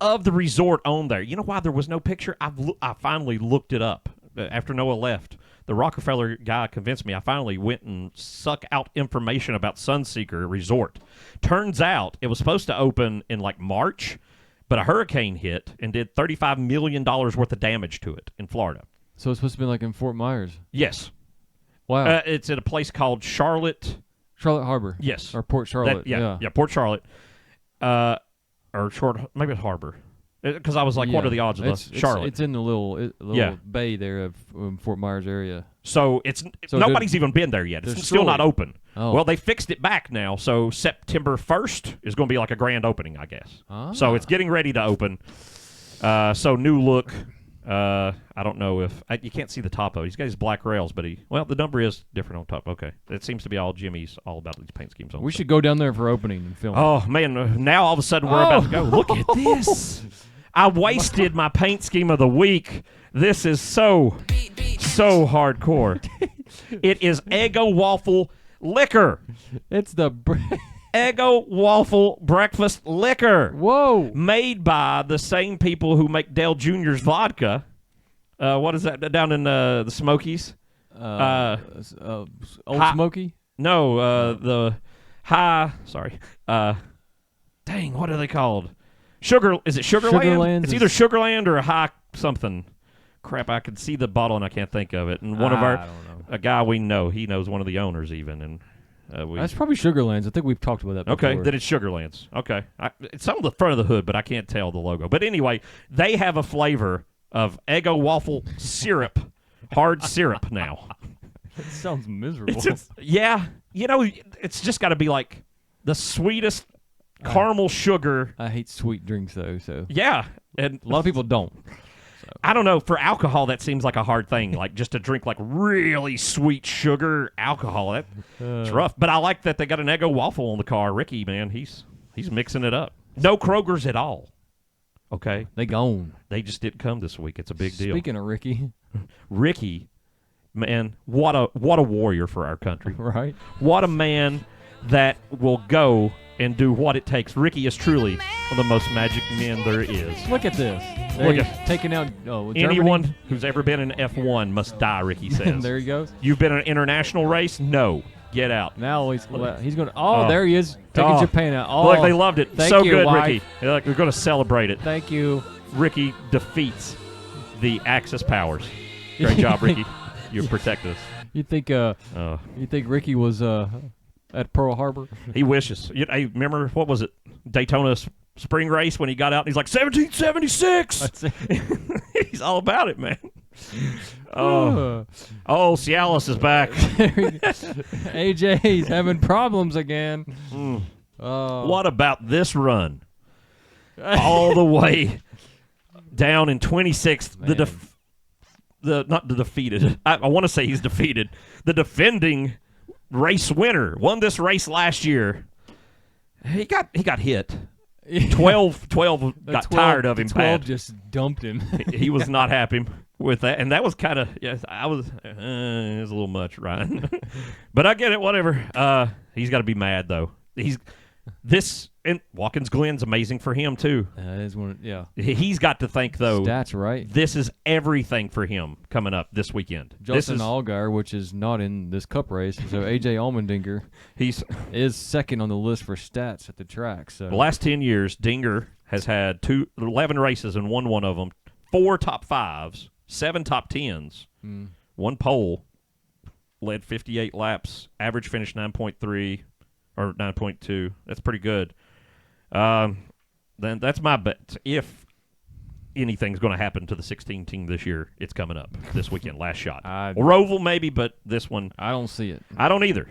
Speaker 1: of the resort on there. You know why there was no picture? I finally looked it up after Noah left. The Rockefeller guy convinced me. I finally went and suck out information about Sunseeker Resort. Turns out it was supposed to open in like March, but a hurricane hit and did $35 million worth of damage to it in Florida.
Speaker 2: So it's supposed to be like in Fort Myers?
Speaker 1: Yes.
Speaker 2: Wow.
Speaker 1: It's at a place called Charlotte
Speaker 2: Harbor.
Speaker 1: Yes.
Speaker 2: Or Port Charlotte.
Speaker 1: Yeah, Port Charlotte. Or maybe it's Harbor. Because I was like, what are the odds of Charlotte?
Speaker 2: It's in the little bay there of Fort Myers area.
Speaker 1: So nobody's even been there yet. It's still not open.
Speaker 2: Oh.
Speaker 1: Well, they fixed it back now. So September 1st is going to be like a grand opening, I guess.
Speaker 2: Ah.
Speaker 1: So it's getting ready to open. So new look. I don't know if you can't see the top of it. He's got his black rails, but the number is different on top. Okay, it seems to be all Jimmy's all about these paint schemes.
Speaker 2: We should go down there for opening and film.
Speaker 1: Oh man, now all of a sudden we're about to go. Look at this. I wasted my paint scheme of the week. This is so hardcore. It is Eggo Waffle Liquor.
Speaker 2: It's the
Speaker 1: Eggo Waffle Breakfast Liquor.
Speaker 2: Whoa.
Speaker 1: Made by the same people who make Dale Jr.'s vodka. What is that down in the Smokies?
Speaker 2: Old Smoky?
Speaker 1: No, the high. Sorry. Dang, what are they called? Is it Sugarland?
Speaker 2: Sugarland.
Speaker 1: It's either Sugarland or a high something. Crap, I can see the bottle and I can't think of it. And one of a guy we know, he knows one of the owners even, and
Speaker 2: that's probably Sugarlands. I think we've talked about that before.
Speaker 1: Okay, then it's Sugarlands. Okay. It's on the front of the hood, but I can't tell the logo. But anyway, they have a flavor of Eggo waffle syrup, hard syrup now.
Speaker 2: That sounds miserable.
Speaker 1: Yeah. It's just got to be like the sweetest caramel sugar.
Speaker 2: I hate sweet drinks, though. So
Speaker 1: yeah. And
Speaker 2: a lot of people don't.
Speaker 1: I don't know. For alcohol, that seems like a hard thing. Like just to drink like really sweet sugar alcohol. It's rough. But I like that they got an Eggo waffle on the car. Ricky, man, he's mixing it up. No Kroger's at all. Okay,
Speaker 2: they gone.
Speaker 1: They just didn't come this week. It's a big deal.
Speaker 2: Speaking of
Speaker 1: Ricky, man, what a warrior for our country.
Speaker 2: Right.
Speaker 1: What a man that will go and do what it takes. Ricky is truly one of the most magic men there is.
Speaker 2: Look at this. Taking out
Speaker 1: anyone who's ever been in F1 must die, Ricky says.
Speaker 2: There he goes.
Speaker 1: You've been in an international race? No. Get out.
Speaker 2: Now he's going to... Oh, there he is. Taking Japan out. Oh,
Speaker 1: look, they loved it.
Speaker 2: Thank
Speaker 1: so
Speaker 2: you,
Speaker 1: good,
Speaker 2: wife.
Speaker 1: Ricky. They're like, we're going to celebrate it.
Speaker 2: Thank you.
Speaker 1: Ricky defeats the Axis powers. Great job, Ricky. You protected us.
Speaker 2: You think Ricky was at Pearl Harbor?
Speaker 1: He wishes. Hey, remember, what was it? Daytona spring race when he got out and he's like, 1776!
Speaker 2: That's it.
Speaker 1: He's all about it, man. Oh, Cialis is back.
Speaker 2: AJ's having problems again.
Speaker 1: What about this run? All the way down in 26th. Not the defeated. I want to say he's defeated. The defending race winner won this race last year. He got hit. 12 got tired of him.
Speaker 2: 12 just dumped him.
Speaker 1: He was not happy with that, and that was kind of it was a little much, Ryan. But I get it. Whatever. He's got to be mad though. And Watkins Glen's amazing for him too.
Speaker 2: That is one. Yeah.
Speaker 1: He's got to think though.
Speaker 2: That's right.
Speaker 1: This is everything for him coming up this weekend.
Speaker 2: Justin Allgaier, which is not in this Cup race, so AJ Allmendinger, is second on the list for stats at the track. So
Speaker 1: the last 10 years, Dinger has had 11 races and won one of them. 4 top 5s, 7 top 10s, 1 pole, led 58 laps, average finish 9.3 or 9.2. That's pretty good. Then that's my bet. If anything's going to happen to the 16 team this year. It's coming up this weekend. Last shot. Roval maybe, but this one
Speaker 2: I don't see it.
Speaker 1: I don't either.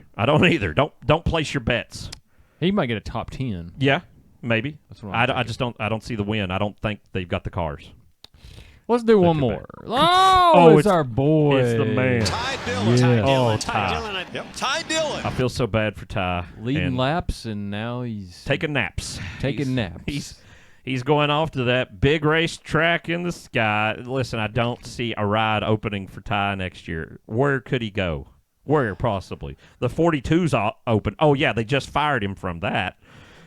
Speaker 1: Don't place your bets.
Speaker 2: He might get a top 10.
Speaker 1: Yeah, maybe.
Speaker 2: That's what I
Speaker 1: just don't. I don't see the win. I don't think they've got the cars.
Speaker 2: Let's do one more. Oh, it's our boy.
Speaker 1: It's the man.
Speaker 3: Ty Dillon.
Speaker 2: Yeah.
Speaker 1: Oh,
Speaker 3: Ty Dillon. Yep. Ty Dillon.
Speaker 1: I feel so bad for Ty.
Speaker 2: Leading laps, and now he's
Speaker 1: taking naps. He's going off to that big race track in the sky. Listen, I don't see a ride opening for Ty next year. Where could he go? Where possibly? The 42's open. Oh, yeah, they just fired him from that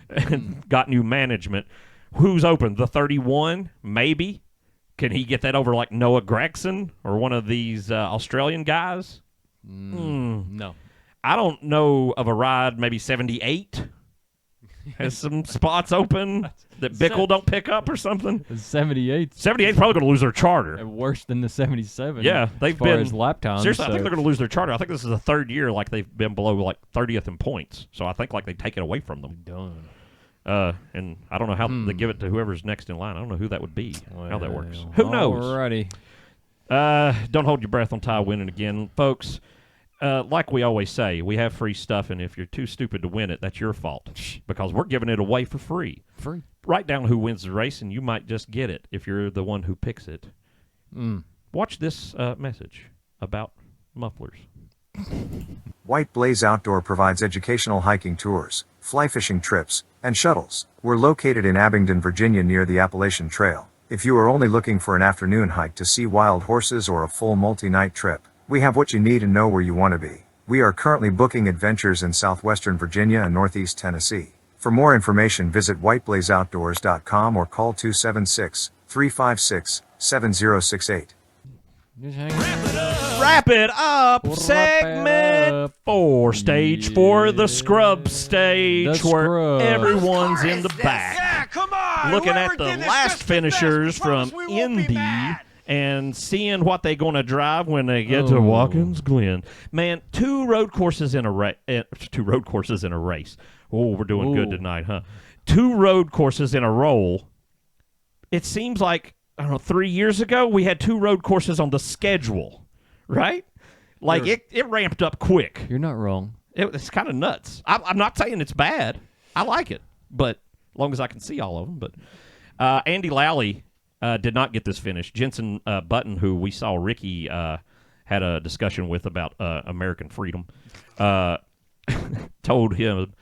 Speaker 1: and got new management. Who's open? The 31? Maybe. Can he get that over like Noah Gragson or one of these Australian guys?
Speaker 2: No.
Speaker 1: I don't know of a ride, maybe 78 has some spots open that Bickle don't pick up or something.
Speaker 2: 78.
Speaker 1: 78's probably going to lose their charter.
Speaker 2: Worse than the 77.
Speaker 1: Yeah, they've
Speaker 2: as far
Speaker 1: been
Speaker 2: as lap times.
Speaker 1: Seriously, I think they're going to lose their charter. I think this is the third year like they've been below like 30th in points. So I think like they take it away from them.
Speaker 2: Done.
Speaker 1: And I don't know how they give it to whoever's next in line. I don't know who that would be. How that works. Who knows?
Speaker 2: Alrighty.
Speaker 1: Don't hold your breath on Ty winning again, folks. Like we always say, we have free stuff, and if you're too stupid to win it, that's your fault because we're giving it away for free.
Speaker 2: Free.
Speaker 1: Write down who wins the race, and you might just get it if you're the one who picks it. Watch this message about mufflers.
Speaker 4: White Blaze Outdoor provides educational hiking tours, fly fishing trips, and shuttles. We're located in Abingdon, Virginia near the Appalachian Trail. If you are only looking for an afternoon hike to see wild horses or a full multi-night trip, we have what you need and know where you want to be. We are currently booking adventures in southwestern Virginia and northeast Tennessee. For more information, visit whiteblazeoutdoors.com or call 276-356-7068.
Speaker 1: Wrap it up. Segment 4, stage 4, the scrub stage, where everyone's in the back.
Speaker 3: Yeah, come on.
Speaker 1: Looking
Speaker 3: Whoever
Speaker 1: at the
Speaker 3: did this
Speaker 1: last
Speaker 3: just the
Speaker 1: finishers
Speaker 3: best.
Speaker 1: from
Speaker 3: Promise we won't be
Speaker 1: Indy
Speaker 3: bad.
Speaker 1: and seeing what they're going to drive when they get to Watkins Glen. Man, two road courses in a race. Oh, we're doing good tonight, huh? 2 road courses in a row. It seems like, I don't know, 3 years ago, we had 2 road courses on the schedule, right? Like, it ramped up quick.
Speaker 2: You're not wrong.
Speaker 1: It's kind of nuts. I'm not saying it's bad. I like it, but as long as I can see all of them. But Andy Lally did not get this finish. Jensen Button, who we saw Ricky had a discussion with about American freedom, told him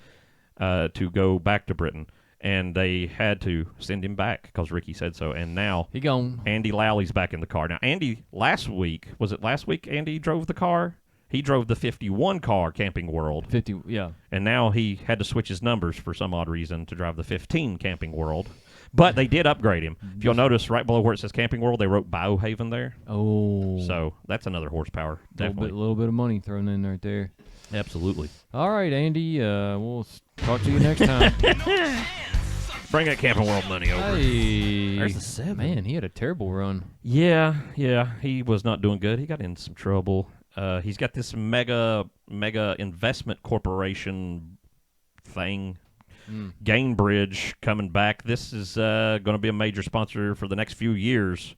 Speaker 1: to go back to Britain. And they had to send him back because Ricky said so. And now
Speaker 2: he gone.
Speaker 1: Andy Lowley's back in the car. Now, Andy, last week Andy drove the car? He drove the 51 car Camping World.
Speaker 2: 50, yeah.
Speaker 1: And now he had to switch his numbers for some odd reason to drive the 15 Camping World. But they did upgrade him. If you'll notice, right below where it says Camping World, they wrote Biohaven there.
Speaker 2: Oh.
Speaker 1: So that's another horsepower, definitely.
Speaker 2: A little bit of money thrown in right there.
Speaker 1: Absolutely.
Speaker 2: All right, Andy. We'll talk to you next time.
Speaker 1: Bring that Camping World money over.
Speaker 2: Hey.
Speaker 1: There's the 7.
Speaker 2: Man, he had a terrible run.
Speaker 1: Yeah. He was not doing good. He got in some trouble. He's got this mega investment corporation thing, Gainbridge, coming back. This is going to be a major sponsor for the next few years.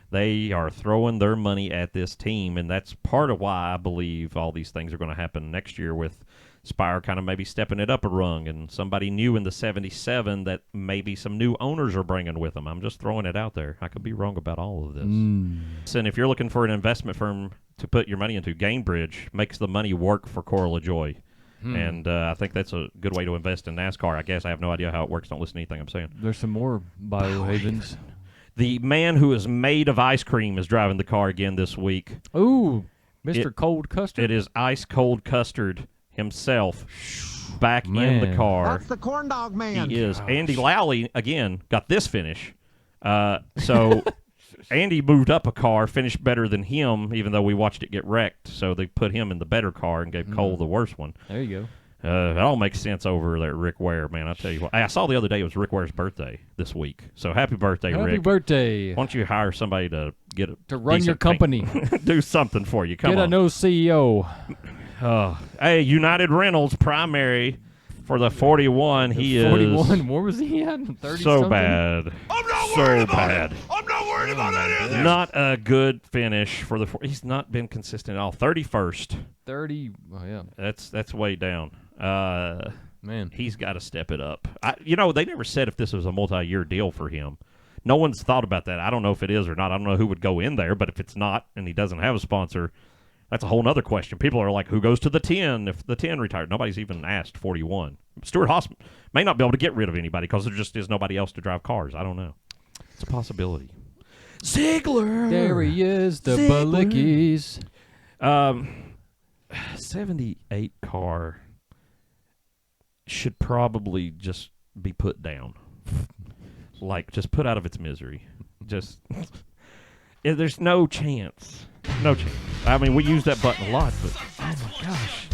Speaker 1: They are throwing their money at this team, and that's part of why I believe all these things are going to happen next year with Spire kind of maybe stepping it up a rung and somebody new in the 77 that maybe some new owners are bringing with them. I'm just throwing it out there. I could be wrong about all of this. And if you're looking for an investment firm to put your money into, Gainbridge makes the money work for Cora LaJoy. And I think that's a good way to invest in NASCAR. I guess I have no idea how it works. Don't listen to anything I'm saying.
Speaker 2: There's some more Biohavens.
Speaker 1: The man who is made of ice cream is driving the car again this week.
Speaker 2: Ooh, Mr. Cold Custard.
Speaker 1: It is Ice Cold Custard himself back in the car.
Speaker 6: That's the corn dog man.
Speaker 1: He is. Andy Lowley, again, got this finish. So Andy moved up a car, finished better than him, even though we watched it get wrecked. So they put him in the better car and gave Cole the worse one.
Speaker 2: There you go.
Speaker 1: It all makes sense over there, Rick Ware, man. I tell you what. I saw the other day it was Rick Ware's birthday this week. So happy birthday, Rick.
Speaker 2: Happy birthday.
Speaker 1: Why don't you hire somebody to get
Speaker 2: to run your company?
Speaker 1: Do something for you. Come on.
Speaker 2: Get a new CEO.
Speaker 1: Hey, United Reynolds primary for the 41. He
Speaker 2: 41.
Speaker 1: is
Speaker 2: 41. What was he at? 30
Speaker 1: so
Speaker 2: something?
Speaker 1: bad.
Speaker 3: I'm not
Speaker 1: So
Speaker 3: worried about
Speaker 1: bad.
Speaker 3: it. I'm not worried about any of this.
Speaker 1: Not a good finish for the. He's not been consistent at all. 31st.
Speaker 2: 30. Oh yeah.
Speaker 1: That's way down.
Speaker 2: Man,
Speaker 1: he's got to step it up. They never said if this was a multi-year deal for him. No one's thought about that. I don't know if it is or not. I don't know who would go in there, but if it's not and he doesn't have a sponsor, that's a whole other question. People are like, who goes to the 10 if the 10 retired? Nobody's even asked 41. Stuart Haas may not be able to get rid of anybody because there just is nobody else to drive cars. I don't know. It's a possibility. Ziegler.
Speaker 2: There he is, the Balickies.
Speaker 1: 78 car should probably just be put down. Like, just put out of its misery. Just, there's no chance. No chance. I mean, we use that button a lot, but, oh my gosh.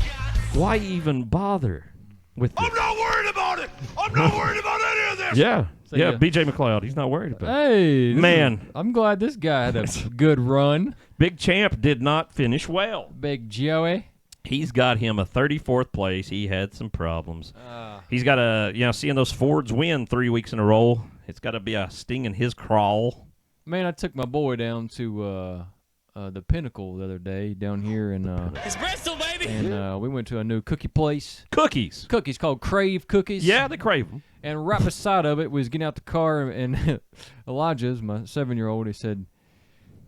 Speaker 1: Why even bother with this?
Speaker 3: I'm not worried about it. I'm not worried about any of this.
Speaker 1: Yeah.
Speaker 2: Yeah,
Speaker 1: B.J. McLeod. He's not worried about it.
Speaker 2: Hey.
Speaker 1: Man.
Speaker 2: I'm glad this guy had a good run.
Speaker 1: Big Champ did not finish well.
Speaker 2: Big Joey.
Speaker 1: He's got him a 34th place. He had some problems. He's got seeing those Fords win 3 weeks in a row, it's got to be a sting in his crawl.
Speaker 2: Man, I took my boy down to the Pinnacle the other day down here in
Speaker 3: It's Bristol, baby.
Speaker 2: and we went to a new cookie place.
Speaker 1: Cookies
Speaker 2: Called Crave Cookies.
Speaker 1: Yeah, they crave them.
Speaker 2: And right beside of it was getting out the car, and Elijah's, my 7-year-old, he said,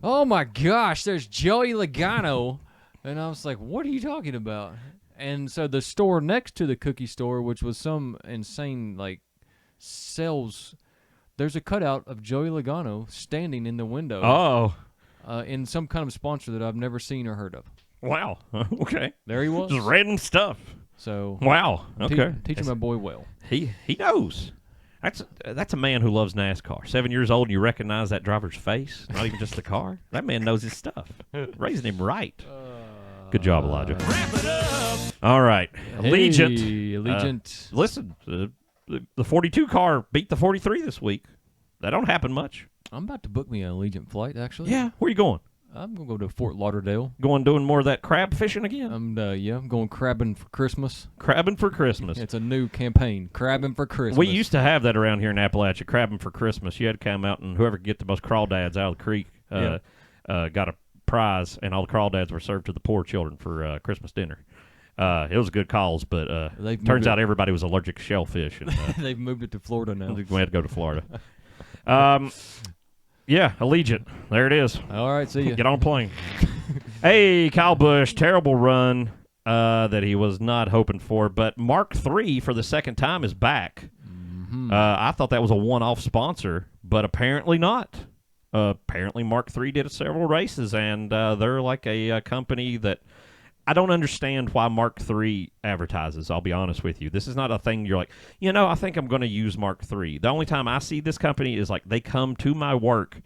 Speaker 2: "Oh my gosh, there's Joey Logano." And I was like, what are you talking about? And so the store next to the cookie store, which was some insane, sells, there's a cutout of Joey Logano standing in the window.
Speaker 1: Oh.
Speaker 2: In some kind of sponsor that I've never seen or heard of.
Speaker 1: Wow. Okay.
Speaker 2: There he was.
Speaker 1: Just random stuff.
Speaker 2: So
Speaker 1: Wow. Okay.
Speaker 2: Teaching my boy well.
Speaker 1: He knows. That's a man who loves NASCAR. 7 years old, and you recognize that driver's face, not even just the car. That man knows his stuff. Raising him right. Good job, Elijah.
Speaker 3: Wrap it up.
Speaker 1: All right. Allegiant.
Speaker 2: Hey, Allegiant.
Speaker 1: Listen, the 42 car beat the 43 this week. That don't happen much.
Speaker 2: I'm about to book me an Allegiant flight, actually.
Speaker 1: Yeah. Where you going?
Speaker 2: I'm going to go to Fort Lauderdale.
Speaker 1: Doing more of that crab fishing again?
Speaker 2: I'm going crabbing for Christmas.
Speaker 1: Crabbing for Christmas.
Speaker 2: It's a new campaign, crabbing for Christmas.
Speaker 1: We used to have that around here in Appalachia, crabbing for Christmas. You had to come out, and whoever could get the most crawdads out of the creek got a prize, and all the crawdads were served to the poor children for Christmas dinner. It was a good cause, but turns out everybody was allergic to shellfish. And,
Speaker 2: they've moved it to Florida now.
Speaker 1: we had to go to Florida. Yeah, Allegiant. There it is.
Speaker 2: All right, see you.
Speaker 1: Get on a plane. Hey, Kyle Busch, terrible run that he was not hoping for, but Mark III for the second time is back. Mm-hmm. I thought that was a one-off sponsor, but apparently not. Apparently Mark III did several races, and they're like a company that I don't understand why Mark III advertises, I'll be honest with you. This is not a thing you're like, I think I'm going to use Mark III. The only time I see this company is like they come to my work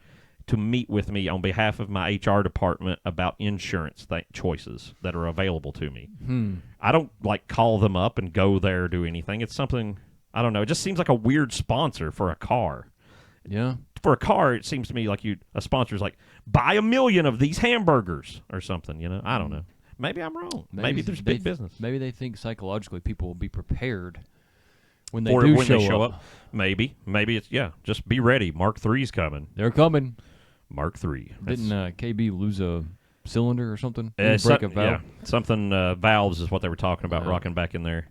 Speaker 1: to meet with me on behalf of my HR department about insurance choices that are available to me. I don't call them up and go there or do anything. It's something, I don't know. It just seems like a weird sponsor for a car.
Speaker 2: Yeah.
Speaker 1: For a car, it seems to me like a sponsor's like, buy 1 million of these hamburgers or something, I don't know. Maybe I'm wrong. Maybe there's big business.
Speaker 2: Maybe they think psychologically people will be prepared when they do show up.
Speaker 1: Maybe it's, just be ready. Mark III's coming.
Speaker 2: They're coming.
Speaker 1: Mark III.
Speaker 2: Didn't KB lose a cylinder or something?
Speaker 1: Break a valve? Yeah, something, valves is what they were talking about, rocking back in there.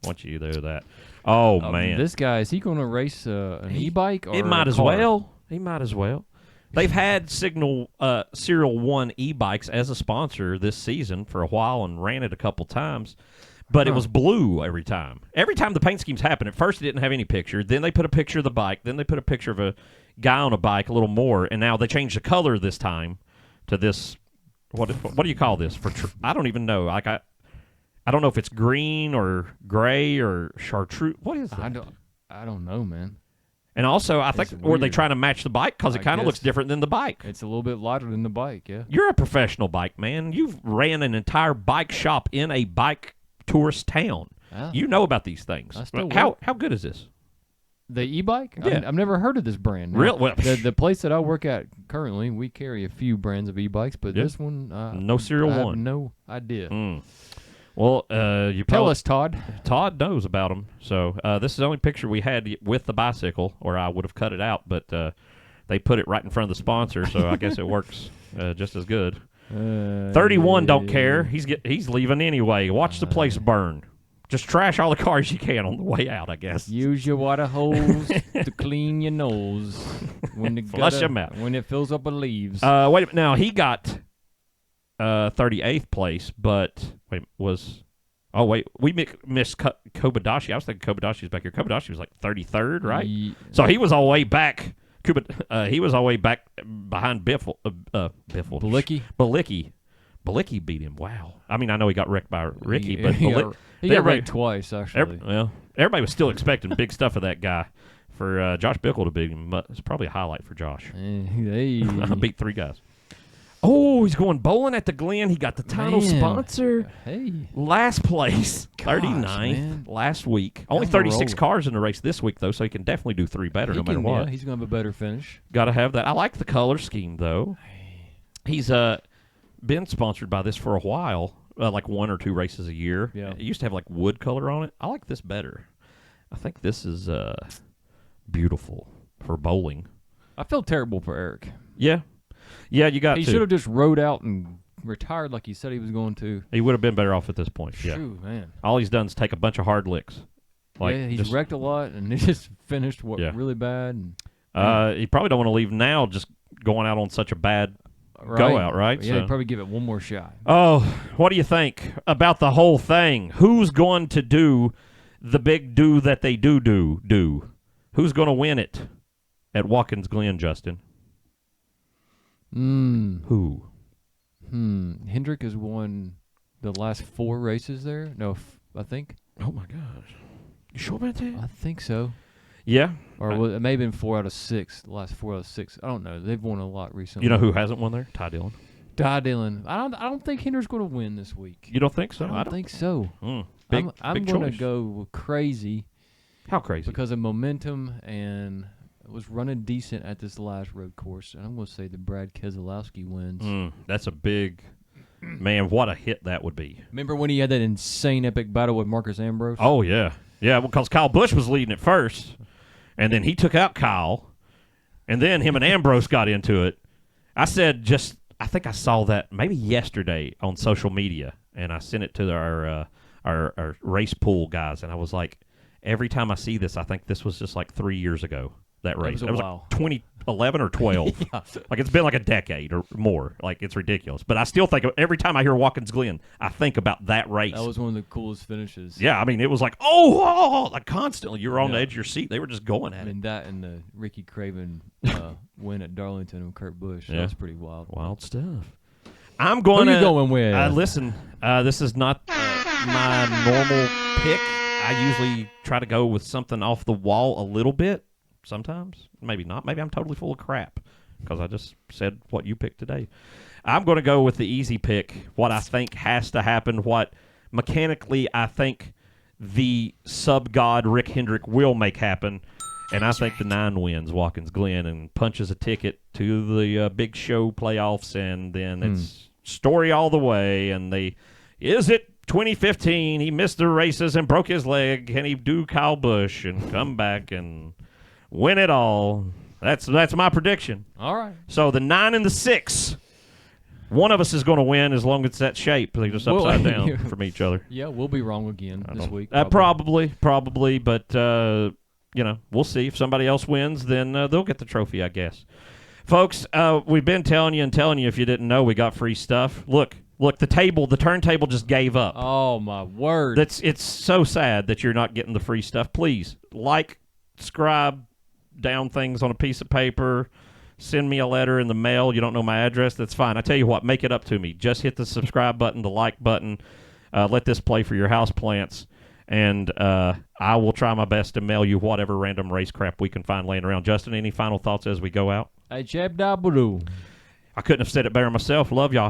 Speaker 1: Once you do that. Oh, man.
Speaker 2: This guy, is he going to race an e-bike or
Speaker 1: It might as
Speaker 2: car?
Speaker 1: well. He might as well. They've had Serial 1 e-bikes as a sponsor this season for a while and ran it a couple times, but it was blue every time. Every time the paint schemes happened, at first it didn't have any picture. Then they put a picture of the bike. Then they put a picture of a guy on a bike a little more, and now they changed the color this time to this. What do you call this? I don't even know. I don't know if it's green or gray or chartreuse. What is that?
Speaker 2: I don't know, man.
Speaker 1: And also, I think, were they trying to match the bike? Because it kind of looks different than the bike.
Speaker 2: It's a little bit lighter than the bike, yeah.
Speaker 1: You're a professional bike man. You've ran an entire bike shop in a bike tourist town. You know about these things. How good is this?
Speaker 2: The e-bike?
Speaker 1: Yeah.
Speaker 2: I've never heard of this brand.
Speaker 1: Really? Well,
Speaker 2: the place that I work at currently, we carry a few brands of e-bikes, but this one,
Speaker 1: no Serial 1.
Speaker 2: I have no idea.
Speaker 1: Well, you
Speaker 2: tell us, Todd.
Speaker 1: Todd knows about them. So this is the only picture we had with the bicycle, or I would have cut it out. But they put it right in front of the sponsor, so I guess it works just as good. 31 don't care. He's leaving anyway. Watch the place burn. Just trash all the cars you can on the way out, I guess.
Speaker 2: Use your water hose to clean your nose when the
Speaker 1: Flush them out.
Speaker 2: when it fills up with leaves.
Speaker 1: Wait a minute. Now, he got 38th place, but we missed Kobayashi. I was thinking Kobayashi's back here. Kobayashi was like 33rd, right? So he was all the way back. He was all the way back behind Biffle. Balicki. Balicki beat him. Wow. I mean, I know he got wrecked by Ricky, but
Speaker 2: he got wrecked twice, actually.
Speaker 1: Everybody was still expecting big stuff of that guy. For Josh Bickle to beat him, it's probably a highlight for Josh.
Speaker 2: Hey.
Speaker 1: Beat 3 guys. Oh, he's going bowling at the Glen. He got the title sponsor.
Speaker 2: Hey.
Speaker 1: Last place, 39th last week. Only 36 cars in the race this week, though, so he can definitely do 3 better no matter what.
Speaker 2: Yeah, he's going to have a better finish.
Speaker 1: Got to have that. I like the color scheme, though. He's been sponsored by this for a while, like 1 or 2 races a year.
Speaker 2: Yeah.
Speaker 1: It used to have like wood color on it. I like this better. I think this is beautiful for bowling.
Speaker 2: I feel terrible for Eric.
Speaker 1: Yeah. Yeah, you got
Speaker 2: He should have just rode out and retired like he said he was going to.
Speaker 1: He would have been better off at this point. Yeah.
Speaker 2: Man.
Speaker 1: All he's done is take a bunch of hard licks.
Speaker 2: He's wrecked a lot, and he just finished really bad. And,
Speaker 1: he probably don't want to leave now just going out on such a bad go out, right?
Speaker 2: Yeah, he'd probably give it one more shot.
Speaker 1: Oh, what do you think about the whole thing? Who's going to do the big do that they do? Who's going to win it at Watkins Glen, Justin? Who?
Speaker 2: Hendrick has won the last 4 races there. No, I think.
Speaker 1: Oh my gosh, you sure about that?
Speaker 2: I think so.
Speaker 1: Yeah,
Speaker 2: or it may have been 4 out of 6. The last 4 out of 6. I don't know. They've won a lot recently.
Speaker 1: You know who hasn't won there? Ty Dillon.
Speaker 2: I don't think Hendrick's going to win this week.
Speaker 1: You don't think so?
Speaker 2: I don't think so.
Speaker 1: Big
Speaker 2: I'm going to go crazy.
Speaker 1: How crazy?
Speaker 2: Because of momentum, and it was running decent at this last road course. And I'm going to say that Brad Keselowski wins.
Speaker 1: That's a big... Man, what a hit that would be.
Speaker 2: Remember when he had that insane epic battle with Marcus Ambrose?
Speaker 1: Oh, yeah. Yeah, because Kyle Busch was leading at first, and then he took out Kyle, and then him and Ambrose got into it. I think I saw that maybe yesterday on social media, and I sent it to our race pool guys, and I was like, every time I see this, I think this was just like 3 years ago, that race. It was like 2011 or 12. Yeah. Like, it's been like a decade or more. Like, it's ridiculous. But I still think every time I hear Watkins Glen, I think about that race.
Speaker 2: That was one of the coolest finishes.
Speaker 1: Yeah, I mean, it was like, like constantly. You were on the edge of your seat. They were just going at it.
Speaker 2: That and the Ricky Craven win at Darlington with Kurt Busch. Yeah. That's pretty wild.
Speaker 1: Wild stuff. I'm going
Speaker 2: Who are you going with?
Speaker 1: Listen, this is not my normal pick. I usually try to go with something off the wall a little bit. Sometimes. Maybe not. Maybe I'm totally full of crap because I just said what you picked today. I'm going to go with the easy pick, what I think has to happen, what mechanically I think the sub-god Rick Hendrick will make happen, and I think the 9 wins Watkins Glen and punches a ticket to the Big Show playoffs, and then it's story all the way, and is it 2015, he missed the races and broke his leg, can he do Kyle Busch and come back and win it all? That's my prediction.
Speaker 2: All right.
Speaker 1: So the 9 and the 6, one of us is going to win as long as it's that shape. They're just upside down from each other.
Speaker 2: Yeah, we'll be wrong again this week.
Speaker 1: Probably, but we'll see. If somebody else wins, then they'll get the trophy, I guess. Folks, we've been telling you if you didn't know, we got free stuff. Look, the turntable just gave up.
Speaker 2: Oh, my word.
Speaker 1: It's so sad that you're not getting the free stuff. Please, subscribe, down things on a piece of paper, send me a letter in the mail. You don't know my address? That's fine. I tell you what, make it up to me. Just hit the subscribe button, the like button. Let this play for your house plants, and I will try my best to mail you whatever random race crap we can find laying around. Justin, any final thoughts as we go out?
Speaker 2: Hey, Chab Dabadoo.
Speaker 1: I couldn't have said it better myself. Love y'all.